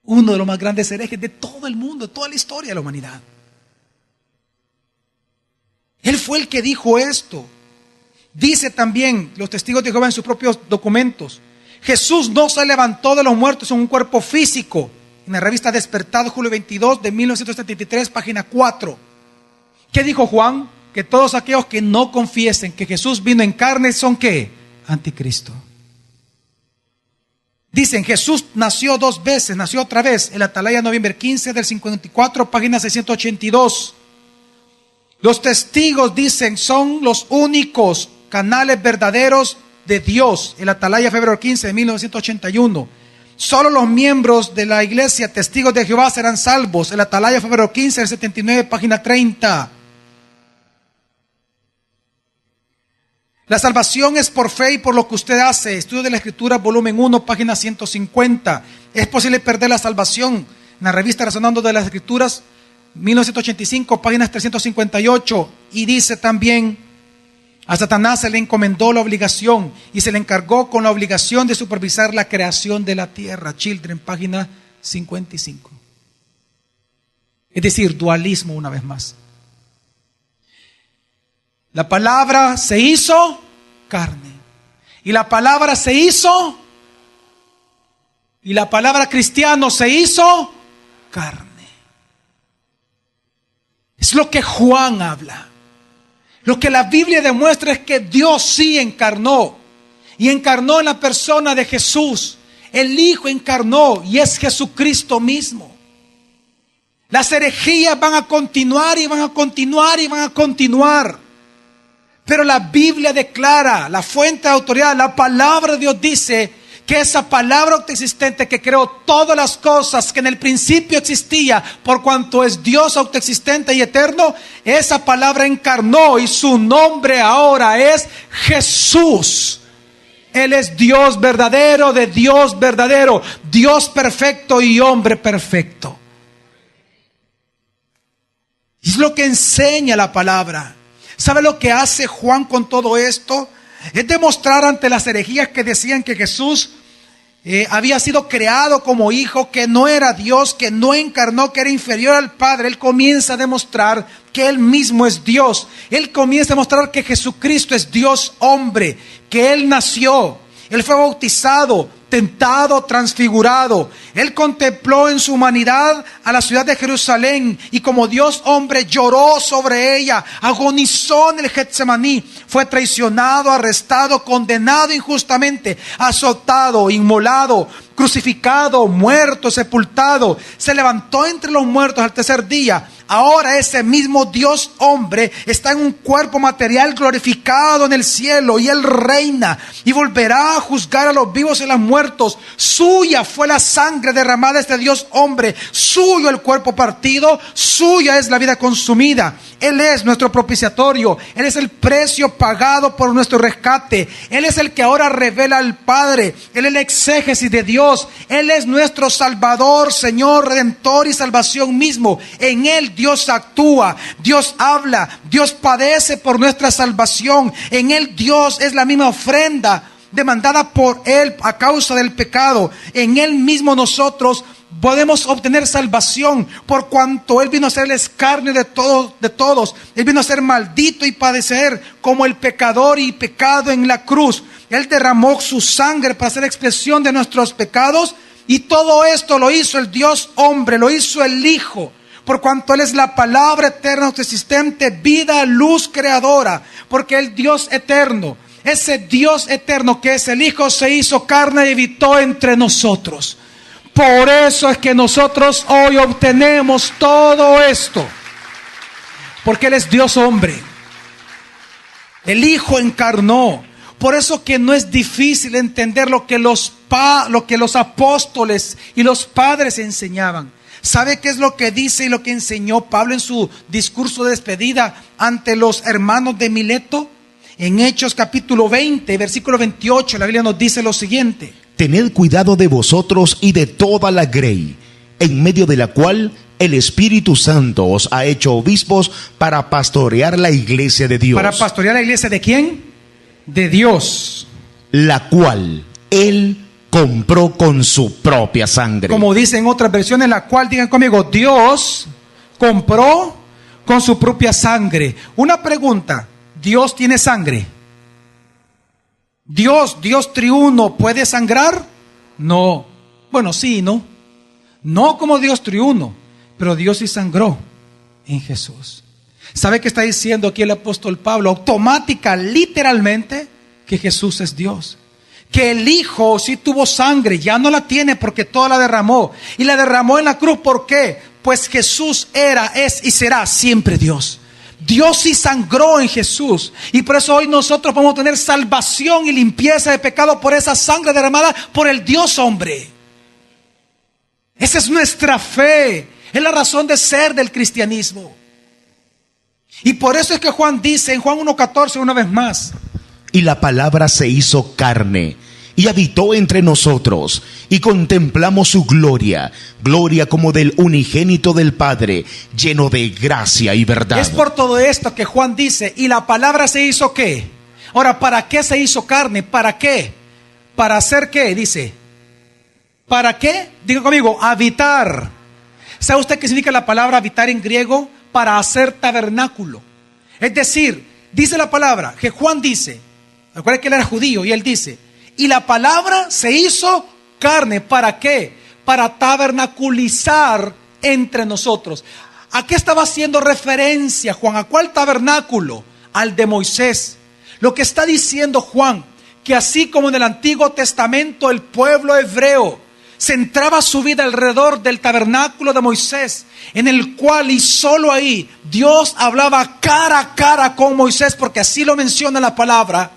Uno de los más grandes herejes de todo el mundo, de toda la historia de la humanidad. Él fue el que dijo esto. Dice también los testigos de Jehová en sus propios documentos: Jesús no se levantó de los muertos en un cuerpo físico. En la revista Despertado, julio 22 de 1973, página 4. ¿Qué dijo Juan? Que todos aquellos que no confiesen que Jesús vino en carne son ¿qué? Anticristo. Dicen, Jesús nació 2 veces, nació otra vez. El Atalaya, noviembre 15 del 54, página 682. Los testigos dicen, son los únicos canales verdaderos de Dios. El Atalaya, febrero 15 de 1981. Solo los miembros de la iglesia testigos de Jehová serán salvos. El Atalaya, febrero 15 del 79, página 30. La salvación es por fe y por lo que usted hace. Estudio de la Escritura, volumen 1, página 150. Es posible perder la salvación. En la revista Razonando de las Escrituras, 1985, páginas 358. Y dice también, a Satanás se le encomendó la obligación y se le encargó con la obligación de supervisar la creación de la tierra. Children, página 55. Es decir, dualismo una vez más. La palabra se hizo carne. Y la palabra se hizo. Y la palabra cristiano se hizo carne. Es lo que Juan habla. Lo que la Biblia demuestra es que Dios sí encarnó. Y encarnó en la persona de Jesús. El Hijo encarnó y es Jesucristo mismo. Las herejías van a continuar y van a continuar y van a continuar. Pero la Biblia declara, la fuente de autoridad, la palabra de Dios dice que esa palabra autoexistente que creó todas las cosas, que en el principio existía, por cuanto es Dios autoexistente y eterno, esa palabra encarnó y su nombre ahora es Jesús. Él es Dios verdadero de Dios verdadero, Dios perfecto y hombre perfecto. Es lo que enseña la palabra. ¿Sabe lo que hace Juan con todo esto? Es demostrar ante las herejías que decían que Jesús había sido creado como hijo, que no era Dios, que no encarnó, que era inferior al Padre. Él comienza a demostrar que Él mismo es Dios. Él comienza a demostrar que Jesucristo es Dios hombre, que Él nació, Él fue bautizado, tentado, transfigurado. Él contempló en su humanidad a la ciudad de Jerusalén y como Dios hombre lloró sobre ella, agonizó en el Getsemaní, fue traicionado, arrestado, condenado injustamente, azotado, inmolado, crucificado, muerto, sepultado, se levantó entre los muertos al tercer día. Ahora ese mismo Dios hombre está en un cuerpo material glorificado en el cielo, y Él reina y volverá a juzgar a los vivos y a los muertos. Suya fue la sangre derramada de este Dios hombre, suyo el cuerpo partido, suya es la vida consumida. Él es nuestro propiciatorio, Él es el precio pagado por nuestro rescate. Él es el que ahora revela al Padre, Él es el exégesis de Dios. Él es nuestro Salvador, Señor, Redentor y salvación mismo. En Él Dios actúa, Dios habla, Dios padece por nuestra salvación. En Él Dios es la misma ofrenda demandada por Él a causa del pecado. En Él mismo nosotros podemos obtener salvación, por cuanto Él vino a ser el escarnio de todos. Él vino a ser maldito y padecer como el pecador y pecado en la cruz. Él derramó su sangre para hacer expiación de nuestros pecados, y todo esto lo hizo el Dios hombre, lo hizo el Hijo, por cuanto Él es la palabra eterna, autoexistente, vida, luz creadora. Porque el Dios eterno, ese Dios eterno que es el Hijo, se hizo carne y habitó entre nosotros. Por eso es que nosotros hoy obtenemos todo esto, porque Él es Dios hombre. El Hijo encarnó. Por eso que no es difícil entender lo que los apóstoles y los padres enseñaban. ¿Sabe qué es lo que dice y lo que enseñó Pablo en su discurso de despedida ante los hermanos de Mileto? En Hechos capítulo 20, versículo 28, la Biblia nos dice lo siguiente: tened cuidado de vosotros y de toda la grey, en medio de la cual el Espíritu Santo os ha hecho obispos para pastorear la iglesia de Dios. ¿Para pastorear la iglesia de quién? De Dios. La cual Él compró con su propia sangre. Como dicen otras versiones, la cual, digan conmigo, Dios compró con su propia sangre. Una pregunta: ¿Dios tiene sangre? Dios triuno, ¿puede sangrar? No. Bueno, sí, ¿no? No como Dios triuno, pero Dios sí sangró en Jesús. ¿Sabe qué está diciendo aquí el apóstol Pablo? Automática, literalmente, que Jesús es Dios. Que el Hijo sí tuvo sangre, ya no la tiene porque toda la derramó. Y la derramó en la cruz, ¿por qué? Pues Jesús era, es y será siempre Dios. Dios sí sangró en Jesús, y por eso hoy nosotros podemos tener salvación y limpieza de pecado por esa sangre derramada por el Dios hombre. Esa es nuestra fe, es la razón de ser del cristianismo. Y por eso es que Juan dice en Juan 1:14 una vez más: y la palabra se hizo carne y habitó entre nosotros, y contemplamos su gloria, gloria como del unigénito del Padre, lleno de gracia y verdad. Es por todo esto que Juan dice: y la palabra se hizo ¿qué? Ahora, ¿para qué se hizo carne? ¿Para qué? ¿Para hacer qué? Dice, ¿para qué? Diga conmigo, habitar. ¿Sabe usted qué significa la palabra habitar en griego? Para hacer tabernáculo. Es decir, dice la palabra, que Juan dice, recuerda que él era judío, y él dice: y la palabra se hizo carne. ¿Para qué? Para tabernaculizar entre nosotros. ¿A qué estaba haciendo referencia Juan? ¿A cuál tabernáculo? Al de Moisés. Lo que está diciendo Juan, que así como en el Antiguo Testamento el pueblo hebreo centraba su vida alrededor del tabernáculo de Moisés, en el cual y solo ahí Dios hablaba cara a cara con Moisés, porque así lo menciona la palabra,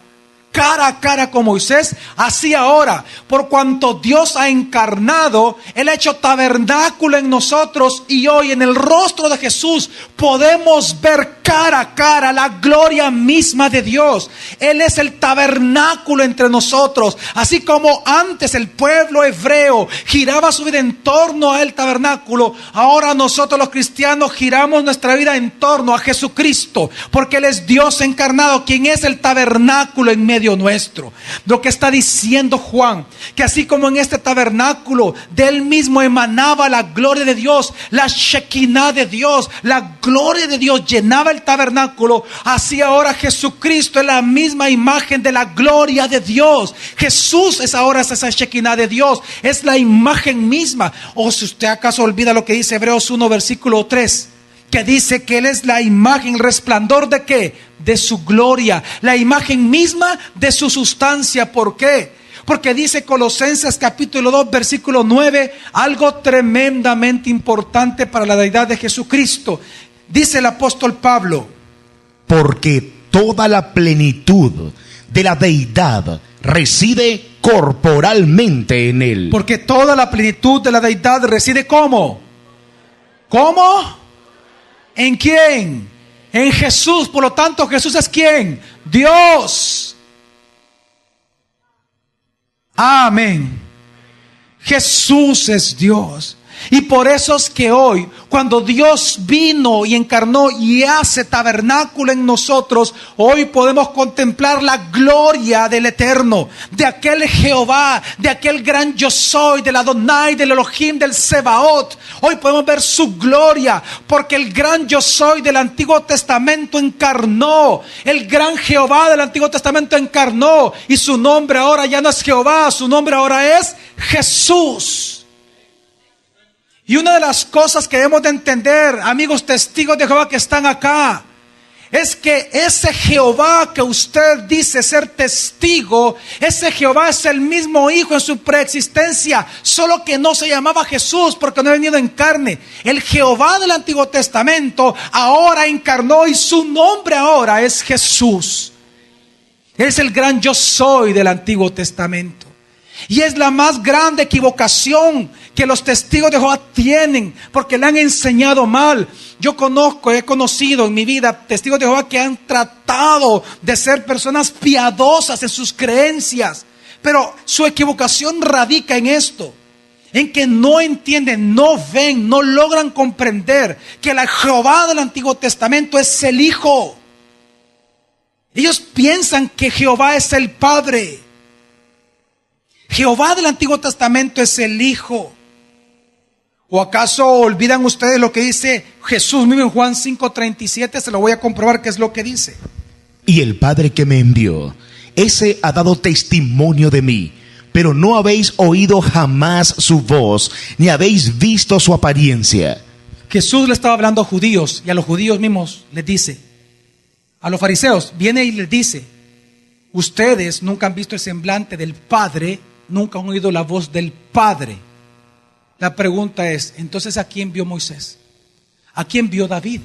cara a cara con Moisés. Así ahora, por cuanto Dios ha encarnado, Él ha hecho tabernáculo en nosotros, y hoy en el rostro de Jesús podemos ver cara a cara la gloria misma de Dios. Él es el tabernáculo entre nosotros. Así como antes el pueblo hebreo giraba su vida en torno al tabernáculo, ahora nosotros los cristianos giramos nuestra vida en torno a Jesucristo, porque Él es Dios encarnado, quien es el tabernáculo en medio nuestro. Lo que está diciendo Juan, que así como en este tabernáculo de Él mismo emanaba la gloria de Dios, la Shekinah de Dios, la gloria de Dios llenaba el tabernáculo, así ahora Jesucristo es la misma imagen de la gloria de Dios. Jesús es ahora esa Shekinah de Dios, es la imagen misma. O si usted acaso olvida lo que dice Hebreos 1 versículo 3, que dice que Él es la imagen, el resplandor de ¿qué? De su gloria, la imagen misma de su sustancia. ¿Por qué? Porque dice Colosenses capítulo 2 versículo 9, algo tremendamente importante para la deidad de Jesucristo. Dice el apóstol Pablo: porque toda la plenitud de la deidad reside corporalmente en él. Porque toda la plenitud de la deidad reside ¿cómo? ¿Cómo? ¿En quién? En Jesús. Por lo tanto, Jesús es ¿quién? Dios. Amén. Jesús es Dios. Y por eso es que hoy, cuando Dios vino y encarnó y hace tabernáculo en nosotros, hoy podemos contemplar la gloria del Eterno, de aquel Jehová, de aquel gran yo soy, del Adonai, del Elohim, del Sebaot. Hoy podemos ver su gloria, porque el gran yo soy del Antiguo Testamento encarnó, el gran Jehová del Antiguo Testamento encarnó, y su nombre ahora ya no es Jehová, su nombre ahora es Jesús. Y una de las cosas que debemos de entender, amigos testigos de Jehová que están acá, es que ese Jehová que usted dice ser testigo, ese Jehová es el mismo Hijo en su preexistencia, solo que no se llamaba Jesús porque no ha venido en carne. El Jehová del Antiguo Testamento ahora encarnó y su nombre ahora es Jesús. Él es el gran yo soy del Antiguo Testamento. Y es la más grande equivocación que los testigos de Jehová tienen, porque le han enseñado mal. Yo he conocido en mi vida testigos de Jehová que han tratado de ser personas piadosas en sus creencias, pero su equivocación radica en esto, en que no entienden, no ven, no logran comprender que el Jehová del Antiguo Testamento es el Hijo. Ellos piensan que Jehová es el Padre. Jehová del Antiguo Testamento es el Hijo. ¿O acaso olvidan ustedes lo que dice Jesús mismo en Juan 5:37? Se lo voy a comprobar qué es lo que dice. Y el Padre que me envió, ese ha dado testimonio de mí, pero no habéis oído jamás su voz, ni habéis visto su apariencia. Jesús le estaba hablando a judíos, y a los judíos mismos les dice, a los fariseos, viene y les dice: ustedes nunca han visto el semblante del Padre, nunca han oído la voz del Padre. La pregunta es, entonces, ¿a quién vio Moisés? ¿A quién vio David?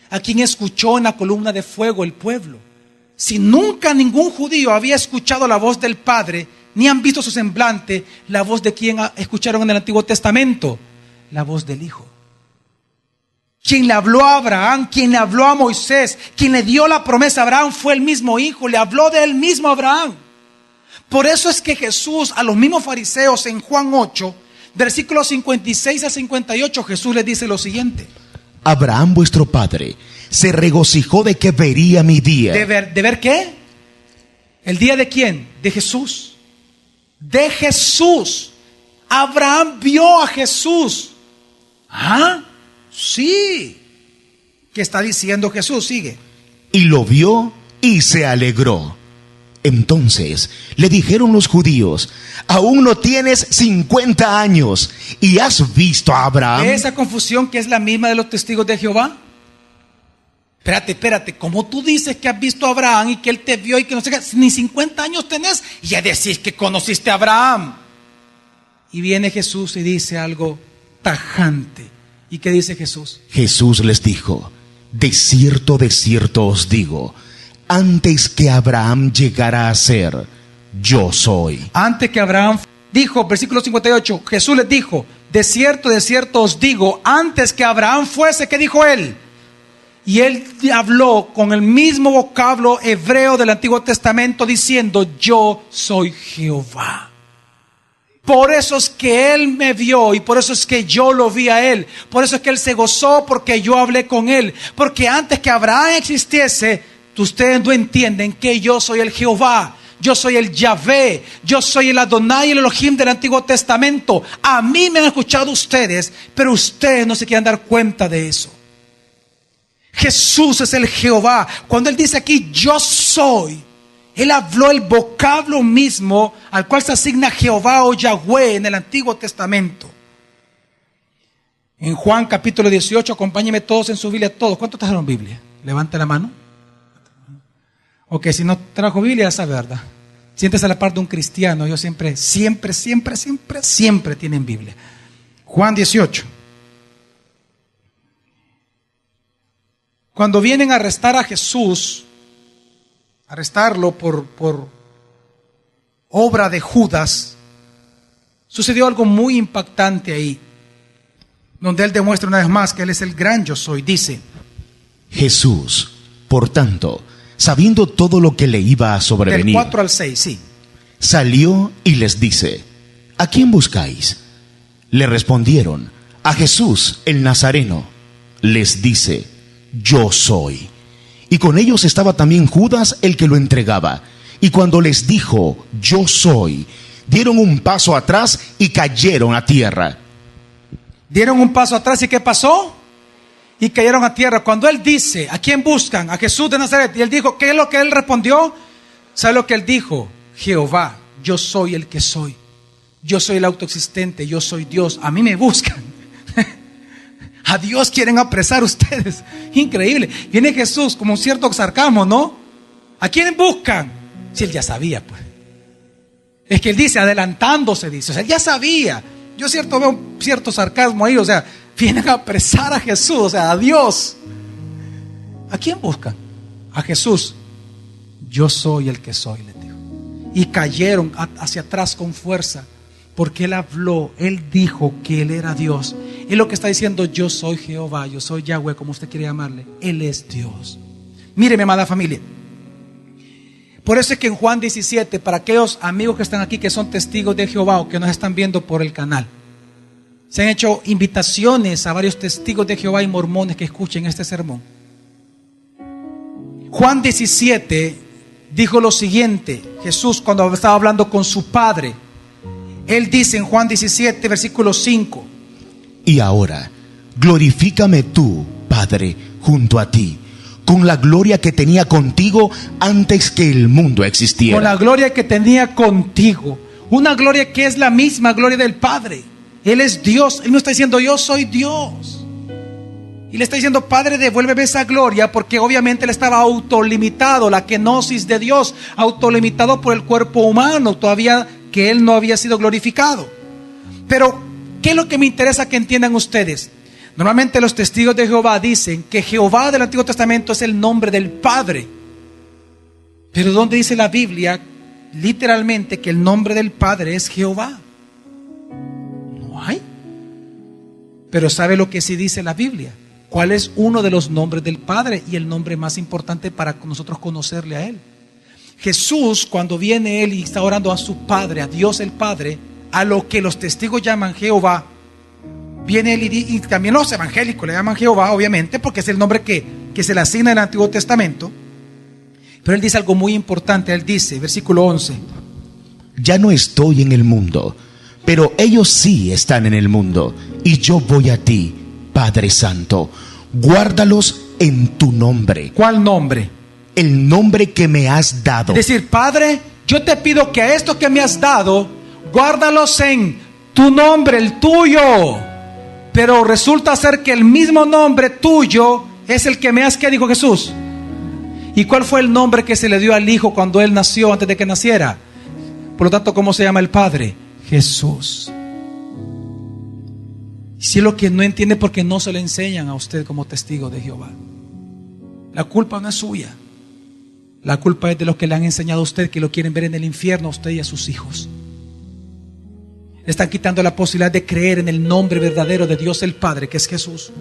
¿A quién escuchó en la columna de fuego el pueblo? Si nunca ningún judío había escuchado la voz del Padre, ni han visto su semblante, ¿la voz de quién escucharon en el Antiguo Testamento? La voz del Hijo. Quien le habló a Abraham, quien le habló a Moisés, quien le dio la promesa a Abraham fue el mismo Hijo, le habló de él mismo a Abraham. Por eso es que Jesús a los mismos fariseos en Juan 8, versículos 56 a 58, Jesús les dice lo siguiente: Abraham vuestro padre se regocijó de que vería mi día. ¿De ver qué? ¿El día de quién? De Jesús. De Jesús. Abraham vio a Jesús. ¿Ah? Sí. ¿Qué está diciendo Jesús? Sigue. Y lo vio y se alegró. Entonces le dijeron los judíos: aún no tienes 50 años y has visto a Abraham. ¿Esa confusión que es la misma de los testigos de Jehová? Espérate, como tú dices que has visto a Abraham y que él te vio y que no sé qué, ni 50 años tenés y ya decís que conociste a Abraham. Y viene Jesús y dice algo tajante. ¿Y qué dice Jesús? Jesús les dijo: de cierto os digo, antes que Abraham llegara a ser, yo soy. Antes que Abraham dijo, versículo 58, Jesús les dijo: de cierto os digo, antes que Abraham fuese, ¿qué dijo él? Y él habló con el mismo vocablo hebreo del Antiguo Testamento diciendo: yo soy Jehová. Por eso es que él me vio y por eso es que yo lo vi a él. Por eso es que él se gozó porque yo hablé con él. Porque antes que Abraham existiese, ustedes no entienden que yo soy el Jehová. Yo soy el Yahvé. Yo soy el Adonai y el Elohim del Antiguo Testamento. A mí me han escuchado ustedes, pero ustedes no se quieren dar cuenta de eso. Jesús es el Jehová. Cuando él dice aquí yo soy, él habló el vocablo mismo al cual se asigna Jehová o Yahweh en el Antiguo Testamento. En Juan capítulo 18, acompáñenme todos en su Biblia, todos. ¿Cuántos trajeron Biblia? Levante la mano. Ok, si no trajo Biblia, ya sabe, ¿verdad? Siéntese a la par de un cristiano. Ellos siempre tienen Biblia. Juan 18. Cuando vienen a arrestar a Jesús, arrestarlo por obra de Judas, sucedió algo muy impactante ahí, donde él demuestra una vez más que él es el gran yo soy. Dice: Jesús, por tanto, sabiendo todo lo que le iba a sobrevenir, del 4 al 6, sí, salió y les dice: ¿a quién buscáis? Le respondieron: a Jesús el Nazareno. Les dice: yo soy. Y con ellos estaba también Judas, el que lo entregaba. Y cuando les dijo: yo soy, dieron un paso atrás y cayeron a tierra. Dieron un paso atrás y ¿qué pasó? Y cayeron a tierra. Cuando él dice: ¿a quién buscan? A Jesús de Nazaret. Y él dijo, ¿qué es lo que él respondió? ¿Sabe lo que él dijo? Jehová, yo soy el que soy. Yo soy el autoexistente, yo soy Dios. A mí me buscan. A Dios quieren apresar ustedes. Increíble. Viene Jesús como un cierto sarcasmo, ¿no? ¿A quién buscan? Si él ya sabía, pues. Es que él dice, adelantándose, dice. O sea, él ya sabía. Yo veo cierto sarcasmo ahí. O sea, vienen a apresar a Jesús, o sea, a Dios. ¿A quién buscan? A Jesús. Yo soy el que soy, les dijo. Y cayeron hacia atrás con fuerza, porque él habló, él dijo que él era Dios. Él lo que está diciendo: yo soy Jehová, yo soy Yahweh, como usted quiere llamarle. Él es Dios. Mire, mi amada familia, por eso es que en Juan 17, para aquellos amigos que están aquí, que son testigos de Jehová o que nos están viendo por el canal, se han hecho invitaciones a varios testigos de Jehová y mormones que escuchen este sermón. Juan 17 dijo lo siguiente: Jesús, cuando estaba hablando con su Padre, él dice en Juan 17, versículo 5: y ahora, glorifícame tú, Padre, junto a ti, con la gloria que tenía contigo antes que el mundo existiera. Con la gloria que tenía contigo. Una gloria que es la misma gloria del Padre. Él es Dios. Él no está diciendo yo soy Dios. Y le está diciendo: Padre, devuélveme esa gloria, porque obviamente él estaba autolimitado, la kenosis de Dios, autolimitado por el cuerpo humano, todavía que él no había sido glorificado. Pero, ¿qué es lo que me interesa que entiendan ustedes? Normalmente los testigos de Jehová dicen que Jehová del Antiguo Testamento es el nombre del Padre. Pero ¿dónde dice la Biblia literalmente que el nombre del Padre es Jehová? No hay. Pero ¿sabe lo que sí dice la Biblia? ¿Cuál es uno de los nombres del Padre y el nombre más importante para nosotros conocerle a Él? Jesús, cuando viene Él y está orando a su Padre, a Dios el Padre, a lo que los testigos llaman Jehová, viene Él y también los evangélicos le llaman Jehová, obviamente, porque es el nombre que se le asigna en el Antiguo Testamento. Pero Él dice algo muy importante. Él dice, versículo 11: ya no estoy en el mundo, pero ellos sí están en el mundo, y yo voy a ti, Padre Santo. Guárdalos en tu nombre. ¿Cuál nombre? El nombre que me has dado. Es decir, Padre, yo te pido que a esto que me has dado, guárdalos en tu nombre, el tuyo. Pero resulta ser que el mismo nombre tuyo es el que me has, ¿qué dijo Jesús? ¿Y cuál fue el nombre que se le dio al Hijo cuando Él nació, antes de que naciera? Por lo tanto, ¿cómo se llama el Padre? Jesús. Si es lo que no entiende, porque no se lo enseñan a usted como testigo de Jehová. La culpa no es suya. La culpa es de los que le han enseñado a usted, que lo quieren ver en el infierno, a usted y a sus hijos. Le están quitando la posibilidad de creer en el nombre verdadero de Dios el Padre, que es Jesús.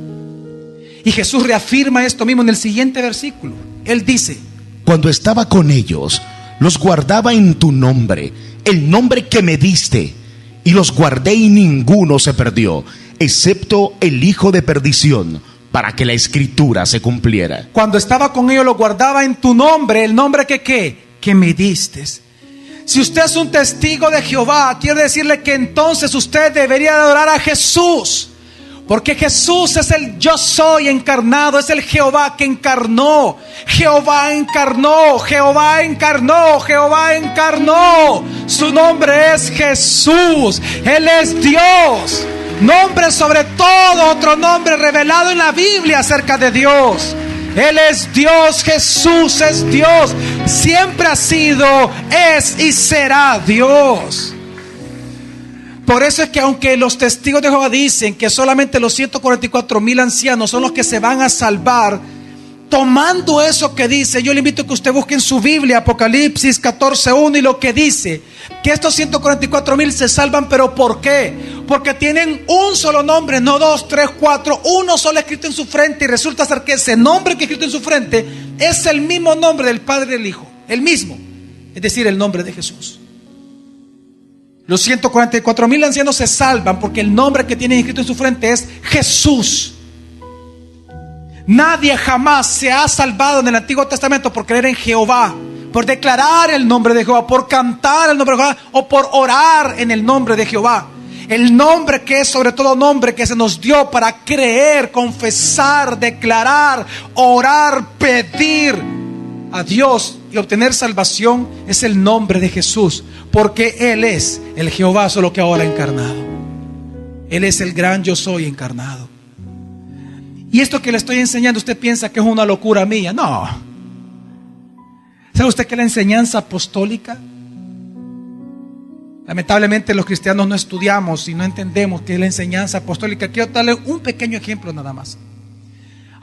Y Jesús reafirma esto mismo en el siguiente versículo. Él dice: cuando estaba con ellos, los guardaba en tu nombre, el nombre que me diste, y los guardé y ninguno se perdió, excepto el hijo de perdición, para que la escritura se cumpliera. Cuando estaba con ellos, los guardaba en tu nombre, el nombre que ¿qué? Que me diste. Si usted es un testigo de Jehová, quiero decirle que entonces usted debería adorar a Jesús. Porque Jesús es el yo soy encarnado, es el Jehová que encarnó. Jehová encarnó, Jehová encarnó, Jehová encarnó. Su nombre es Jesús, Él es Dios. Nombre sobre todo otro nombre revelado en la Biblia acerca de Dios. Él es Dios, Jesús es Dios. Siempre ha sido, es y será Dios. Por eso es que aunque los testigos de Jehová dicen que solamente los 144,000 ancianos son los que se van a salvar, tomando eso que dice, yo le invito a que usted busque en su Biblia Apocalipsis 14:1 y lo que dice, que estos 144,000 se salvan. ¿Pero por qué? Porque tienen un solo nombre, no 2, 3, 4, uno solo escrito en su frente, y resulta ser que ese nombre que escrito en su frente es el mismo nombre del Padre y del Hijo, el mismo, es decir, el nombre de Jesús. Los 144,000 ancianos se salvan porque el nombre que tienen escrito en su frente es Jesús. Nadie jamás se ha salvado en el Antiguo Testamento por creer en Jehová, por declarar el nombre de Jehová, por cantar el nombre de Jehová o por orar en el nombre de Jehová. El nombre que es sobre todo nombre que se nos dio para creer, confesar, declarar, orar, pedir a Dios y obtener salvación es el nombre de Jesús, porque Él es el Jehová, solo que ahora encarnado. Él es el gran yo soy encarnado. Y esto que le estoy enseñando, usted piensa que es una locura mía. No. ¿Sabe usted que la enseñanza apostólica? Lamentablemente los cristianos no estudiamos y no entendemos qué es la enseñanza apostólica. Quiero darle un pequeño ejemplo nada más.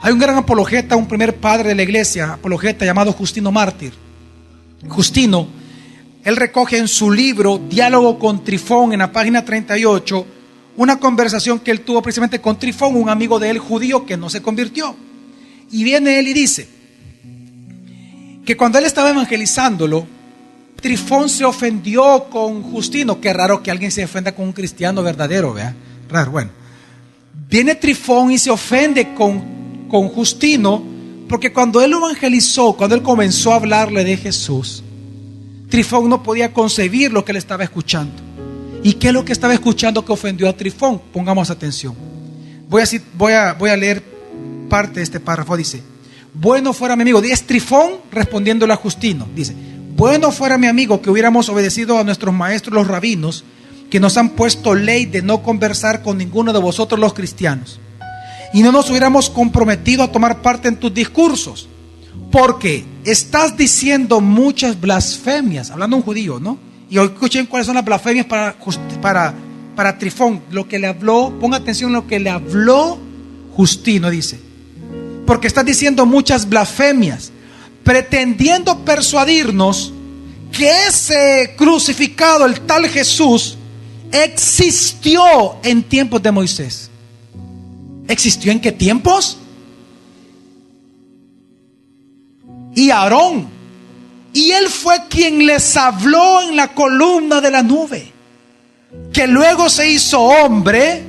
Hay un gran apologeta, un primer padre de la iglesia, apologeta llamado Justino Mártir. Justino, él recoge en su libro Diálogo con Trifón, en la página 38, una conversación que él tuvo precisamente con Trifón, un amigo de él judío que no se convirtió. Y viene él y dice que cuando él estaba evangelizándolo, Trifón se ofendió con Justino. Qué raro que alguien se ofenda con un cristiano verdadero, ¿verdad? Raro, bueno. Viene Trifón y se ofende con Justino, porque cuando él lo evangelizó, cuando él comenzó a hablarle de Jesús, Trifón no podía concebir lo que él estaba escuchando. ¿Y qué es lo que estaba escuchando que ofendió a Trifón? Pongamos atención. Voy a leer parte de este párrafo. Dice: bueno fuera mi amigo, es Trifón respondiéndole a Justino. Dice: bueno fuera mi amigo que hubiéramos obedecido a nuestros maestros los rabinos, que nos han puesto ley de no conversar con ninguno de vosotros los cristianos, y no nos hubiéramos comprometido a tomar parte en tus discursos, porque estás diciendo muchas blasfemias. Hablando a un judío, ¿no? Y hoy escuchen cuáles son las blasfemias para Trifón. Lo que le habló, ponga atención a lo que le habló Justino. Dice: porque estás diciendo muchas blasfemias, pretendiendo persuadirnos que ese crucificado, el tal Jesús, existió en tiempos de Moisés. ¿Existió en qué tiempos? Y Aarón. Y él fue quien les habló en la columna de la nube, que luego se hizo hombre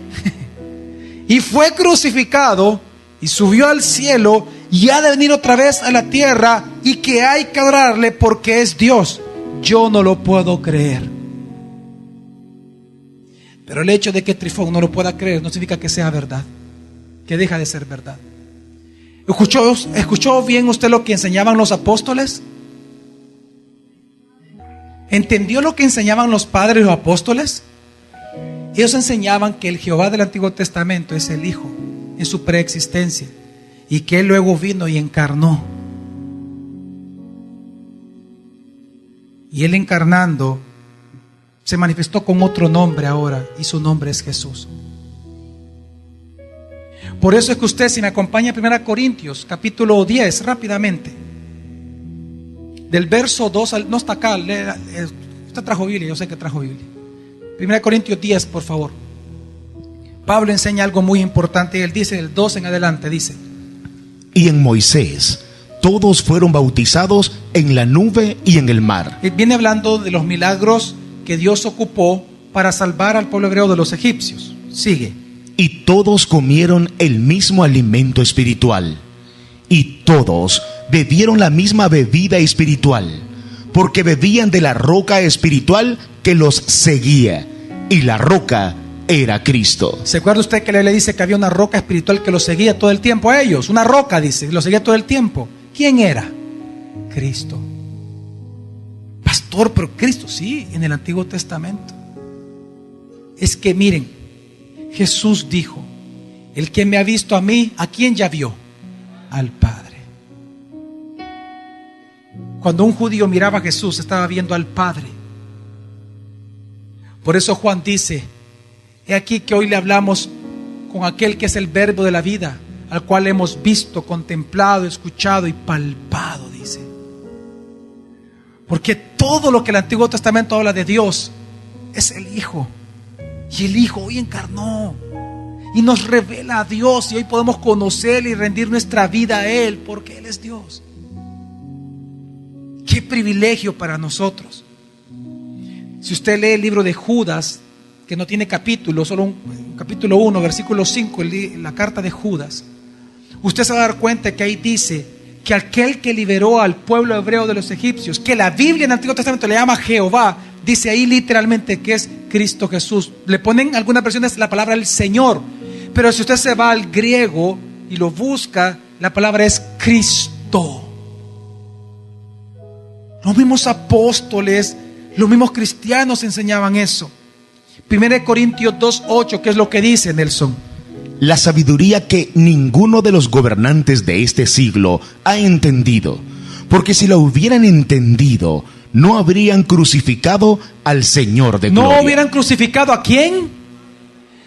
y fue crucificado y subió al cielo y ha de venir otra vez a la tierra, y que hay que adorarle porque es Dios. Yo no lo puedo creer. Pero el hecho de que Trifón no lo pueda creer no significa que sea verdad, que deja de ser verdad. ¿Escuchó bien usted lo que enseñaban los apóstoles? ¿Entendió lo que enseñaban los padres y los apóstoles? Ellos enseñaban que el Jehová del Antiguo Testamento es el Hijo en su preexistencia, y que Él luego vino y encarnó. Y Él encarnando se manifestó con otro nombre ahora, y su nombre es Jesús. Por eso es que usted, si me acompaña a 1 Corintios capítulo 10 rápidamente, del verso 2 al... No está acá, usted trajo Biblia, yo sé que trajo Biblia. 1 Corintios 10, por favor. Pablo enseña algo muy importante. Él dice, del 2 en adelante, dice: y en Moisés todos fueron bautizados en la nube y en el mar. Viene hablando de los milagros que Dios ocupó para salvar al pueblo hebreo de los egipcios. Sigue. Y todos comieron el mismo alimento espiritual, y todos bebieron la misma bebida espiritual, porque bebían de la roca espiritual que los seguía, y la roca era Cristo. ¿Se acuerda usted que le dice que había una roca espiritual que los seguía todo el tiempo a ellos? Una roca, dice, los seguía todo el tiempo. ¿Quién era? Cristo. Pastor, pero Cristo, sí, en el Antiguo Testamento. Es que miren, Jesús dijo: el que me ha visto a mí, ¿a quién ya vio? Al Padre. Cuando un judío miraba a Jesús, estaba viendo al Padre. Por eso Juan dice: he aquí que hoy le hablamos con aquel que es el verbo de la vida, al cual hemos visto, contemplado, escuchado y palpado, dice. Porque todo lo que el Antiguo Testamento habla de Dios es el Hijo. Y el Hijo hoy encarnó y nos revela a Dios, y hoy podemos conocerle y rendir nuestra vida a Él, porque Él es Dios. Qué privilegio para nosotros. Si usted lee el libro de Judas, que no tiene capítulo, solo un capítulo 1, versículo 5, la carta de Judas, usted se va a dar cuenta que ahí dice que aquel que liberó al pueblo hebreo de los egipcios, que la Biblia en el Antiguo Testamento le llama Jehová, dice ahí literalmente que es Cristo Jesús. Le ponen algunas versiones la palabra el Señor, pero si usted se va al griego y lo busca, la palabra es Cristo. Los mismos apóstoles, los mismos cristianos enseñaban eso. 1 Corintios 2:8, ¿qué es lo que dice, Nelson? La sabiduría que ninguno de los gobernantes de este siglo ha entendido, porque si la hubieran entendido, no habrían crucificado al Señor de gloria. ¿No hubieran crucificado a quién?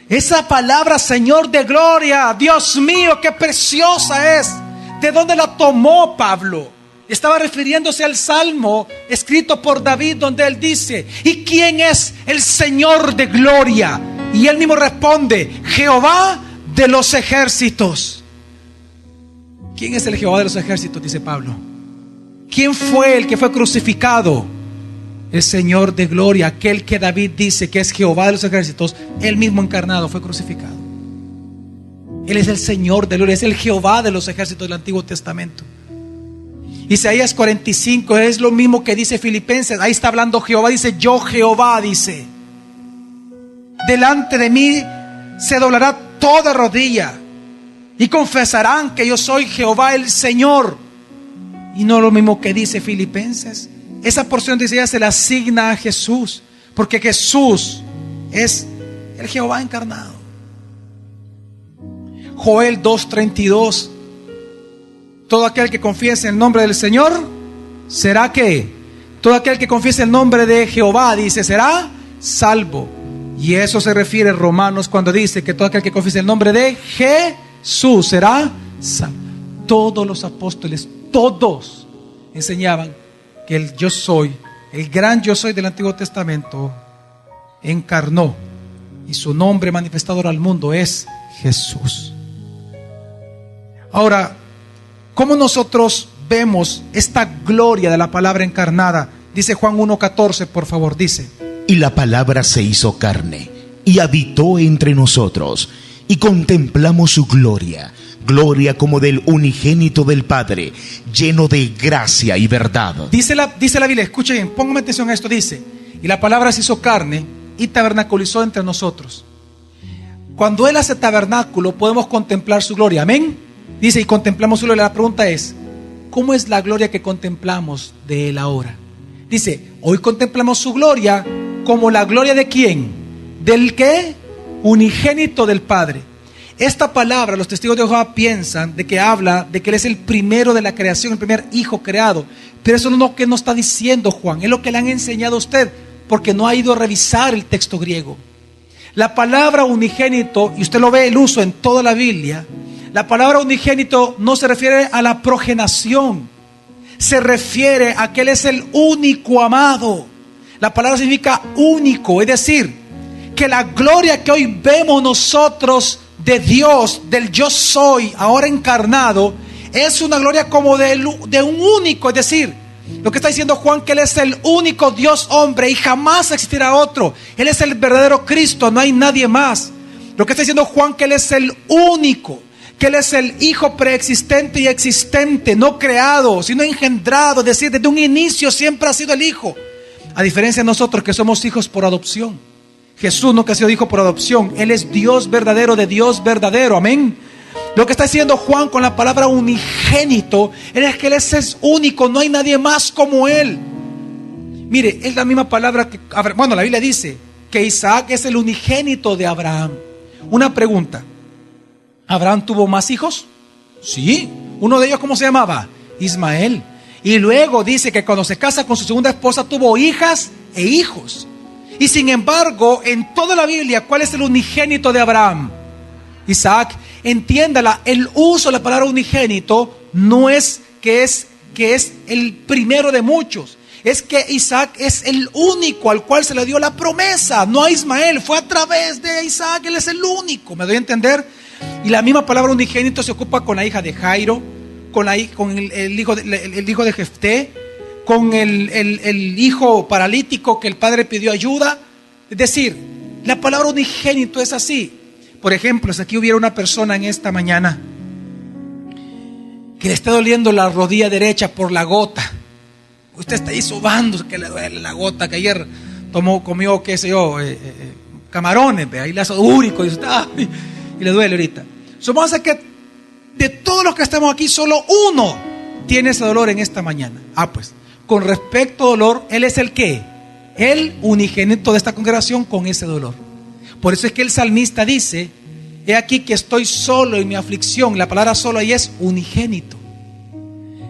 Esa palabra Señor de gloria, Dios mío, qué preciosa es. ¿De dónde la tomó Pablo? Estaba refiriéndose al Salmo escrito por David, donde él dice: ¿y quién es el Señor de gloria? Y él mismo responde: Jehová de los ejércitos. ¿Quién es el Jehová de los ejércitos?, dice Pablo. ¿Quién fue el que fue crucificado? El Señor de gloria, aquel que David dice que es Jehová de los ejércitos, él mismo encarnado fue crucificado. Él es el Señor de gloria, es el Jehová de los ejércitos del Antiguo Testamento. Isaías 45 es lo mismo que dice Filipenses. Ahí está hablando Jehová, dice: yo Jehová, dice, delante de mí se doblará toda rodilla y confesarán que yo soy Jehová el Señor. Y no lo mismo que dice Filipenses. Esa porción de Isaías se la asigna a Jesús, porque Jesús es el Jehová encarnado. Joel 2:32: todo aquel que confiese el nombre del Señor será que, todo aquel que confiese el nombre de Jehová, dice, será salvo. Y eso se refiere a Romanos cuando dice que todo aquel que confiese el nombre de Jesús será salvo. Todos los apóstoles, todos enseñaban que el yo soy, el gran yo soy del Antiguo Testamento, encarnó, y su nombre manifestador al mundo es Jesús. Ahora, ¿cómo nosotros vemos esta gloria de la palabra encarnada? Dice Juan 1:14, por favor, dice: y la palabra se hizo carne y habitó entre nosotros, y contemplamos su gloria, gloria como del unigénito del Padre, lleno de gracia y verdad. Dice la Biblia, escuchen bien, pónganme atención a esto, dice: y la palabra se hizo carne y tabernaculizó entre nosotros. Cuando Él hace tabernáculo, podemos contemplar su gloria, amén. Dice: y contemplamos su gloria. La pregunta es: ¿cómo es la gloria que contemplamos de Él ahora? Dice: hoy contemplamos su gloria como la gloria de ¿quién? ¿Del qué? Unigénito del Padre. Esta palabra, los testigos de Jehová piensan de que habla de que Él es el primero de la creación, el primer hijo creado. Pero eso no es lo que nos está diciendo Juan, es lo que le han enseñado a usted, porque no ha ido a revisar el texto griego. La palabra unigénito, y usted lo ve el uso en toda la Biblia, la palabra unigénito no se refiere a la progenación, se refiere a que Él es el único amado. La palabra significa único, es decir, que la gloria que hoy vemos nosotros de Dios, del yo soy, ahora encarnado, es una gloria como de un único, es decir, lo que está diciendo Juan, que Él es el único Dios hombre y jamás existirá otro. Él es el verdadero Cristo, no hay nadie más. Lo que está diciendo Juan, que Él es el único, que Él es el Hijo preexistente y existente, no creado, sino engendrado, es decir, desde un inicio siempre ha sido el Hijo. A diferencia de nosotros que somos hijos por adopción. Jesús nunca ha sido hijo por adopción. Él es Dios verdadero de Dios verdadero, amén. Lo que está diciendo Juan con la palabra unigénito es que Él es único, no hay nadie más como Él. Mire, es la misma palabra que, bueno, la Biblia dice que Isaac es el unigénito de Abraham. Una pregunta: ¿Abraham tuvo más hijos? Sí. Uno de ellos, ¿cómo se llamaba? Ismael. Y luego dice que cuando se casa con su segunda esposa tuvo hijas e hijos. Y sin embargo, en toda la Biblia, ¿cuál es el unigénito de Abraham? Isaac. Entiéndala, el uso de la palabra unigénito no es que es el primero de muchos. Es que Isaac es el único al cual se le dio la promesa, no a Ismael, fue a través de Isaac, él es el único, ¿me doy a entender? Y la misma palabra unigénito se ocupa con la hija de Jairo, con el hijo de Jefté, con el hijo paralítico que el padre pidió ayuda. Es decir, la palabra unigénito es así. Por ejemplo, si aquí hubiera una persona en esta mañana que le está doliendo la rodilla derecha por la gota, usted está ahí sobando que le duele la gota, que ayer comió, qué sé yo, camarones, ahí le hace úrico y le duele ahorita. Supongamos que de todos los que estamos aquí, solo uno tiene ese dolor en esta mañana. Pues, con respecto a dolor, él es el ¿qué? El unigénito de esta congregación con ese dolor. Por eso es que el salmista dice: he aquí que estoy solo en mi aflicción. La palabra solo ahí es unigénito.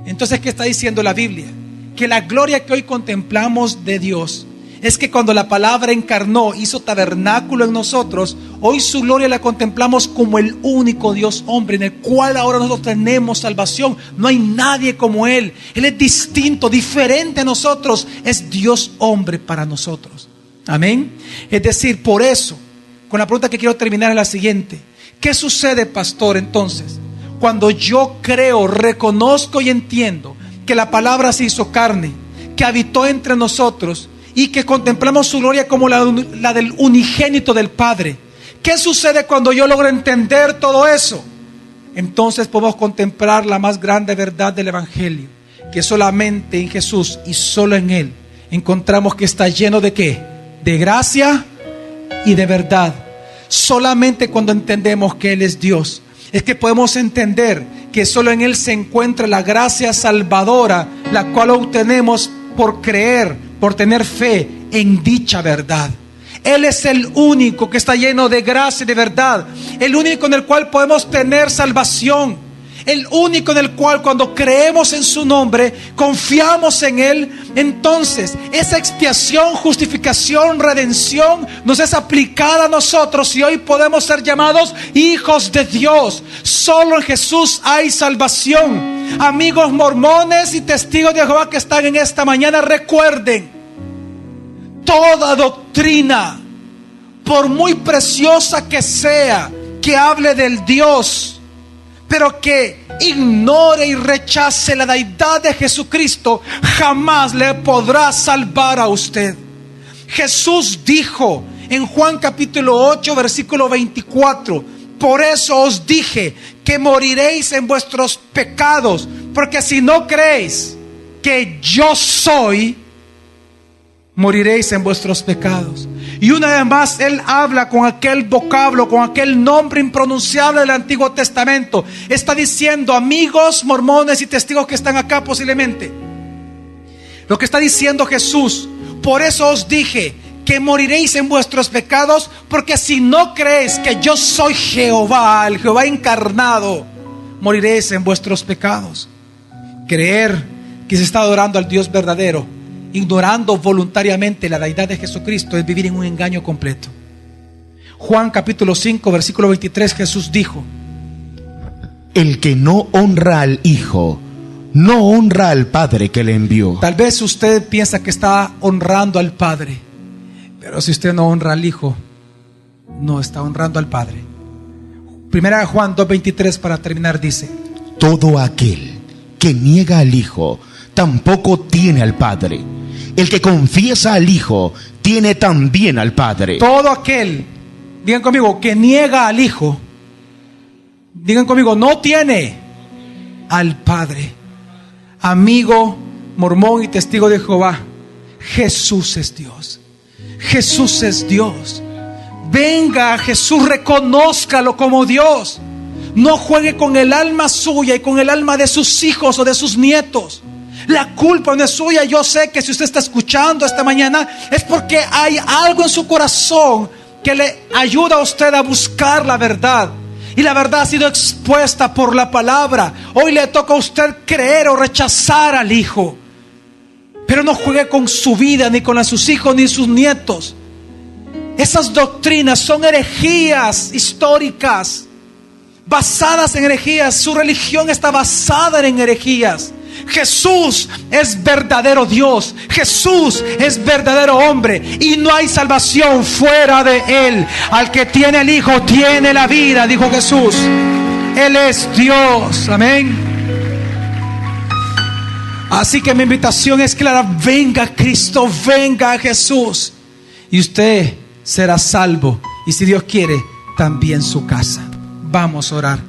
Entonces, ¿qué está diciendo la Biblia? Que la gloria que hoy contemplamos de Dios es que cuando la palabra encarnó, hizo tabernáculo en nosotros, hoy su gloria la contemplamos como el único Dios hombre, en el cual ahora nosotros tenemos salvación. No hay nadie como Él. Él es distinto, diferente a nosotros. Es Dios hombre para nosotros. Amén. Es decir, por eso, con la pregunta que quiero terminar es la siguiente: ¿qué sucede, pastor, entonces, cuando yo creo, reconozco y entiendo que la palabra se hizo carne, que habitó entre nosotros y que contemplamos su gloria como la del unigénito del Padre? ¿Qué sucede cuando yo logro entender todo eso? Entonces podemos contemplar la más grande verdad del Evangelio, que solamente en Jesús y solo en Él encontramos que está lleno de ¿qué? De gracia y de verdad. Solamente cuando entendemos que Él es Dios es que podemos entender que solo en Él se encuentra la gracia salvadora, la cual obtenemos por creer, por tener fe en dicha verdad. Él es el único que está lleno de gracia y de verdad, el único en el cual podemos tener salvación, el único en el cual cuando creemos en su nombre, confiamos en Él, entonces esa expiación, justificación, redención nos es aplicada a nosotros y hoy podemos ser llamados hijos de Dios. Solo en Jesús hay salvación. Amigos mormones y testigos de Jehová que están en esta mañana, recuerden: toda doctrina, por muy preciosa que sea, que hable del Dios, pero que ignore y rechace la deidad de Jesucristo, jamás le podrá salvar a usted. Jesús dijo en Juan capítulo 8 versículo 24: por eso os dije que moriréis en vuestros pecados, porque si no creéis que yo soy, moriréis en vuestros pecados. Y una vez más Él habla con aquel vocablo, con aquel nombre impronunciable del Antiguo Testamento. Está diciendo, amigos mormones y testigos que están acá posiblemente, lo que está diciendo Jesús: por eso os dije que moriréis en vuestros pecados, porque si no creéis que yo soy Jehová, el Jehová encarnado, moriréis en vuestros pecados. Creer que se está adorando al Dios verdadero, ignorando voluntariamente la deidad de Jesucristo, es vivir en un engaño completo. Juan capítulo 5 versículo 23, Jesús dijo: el que no honra al Hijo, no honra al Padre que le envió. Tal vez usted piensa que está honrando al Padre, pero si usted no honra al Hijo, no está honrando al Padre. Primera de Juan 2:23 para terminar dice: todo aquel que niega al Hijo tampoco tiene al Padre. El que confiesa al Hijo tiene también al Padre. Todo aquel, digan conmigo, que niega al Hijo, digan conmigo, no tiene al Padre. Amigo mormón y testigo de Jehová, Jesús es Dios. Jesús es Dios. Venga a Jesús, reconózcalo como Dios. No juegue con el alma suya y con el alma de sus hijos o de sus nietos. La culpa no es suya. Yo sé que si usted está escuchando esta mañana es porque hay algo en su corazón que le ayuda a usted a buscar la verdad. y la verdad ha sido expuesta por la palabra. Hoy le toca a usted creer o rechazar al Hijo. Pero no juegue con su vida, ni con la de sus hijos, ni sus nietos. Esas doctrinas son herejías históricas, basadas en herejías. Su religión está basada en herejías. Jesús es verdadero Dios. Jesús es verdadero hombre. Y no hay salvación fuera de Él. Al que tiene el Hijo tiene la vida, dijo Jesús. Él es Dios. Amén. Así que mi invitación es clara: venga Cristo, venga Jesús, y usted será salvo, y si Dios quiere, también su casa. Vamos a orar.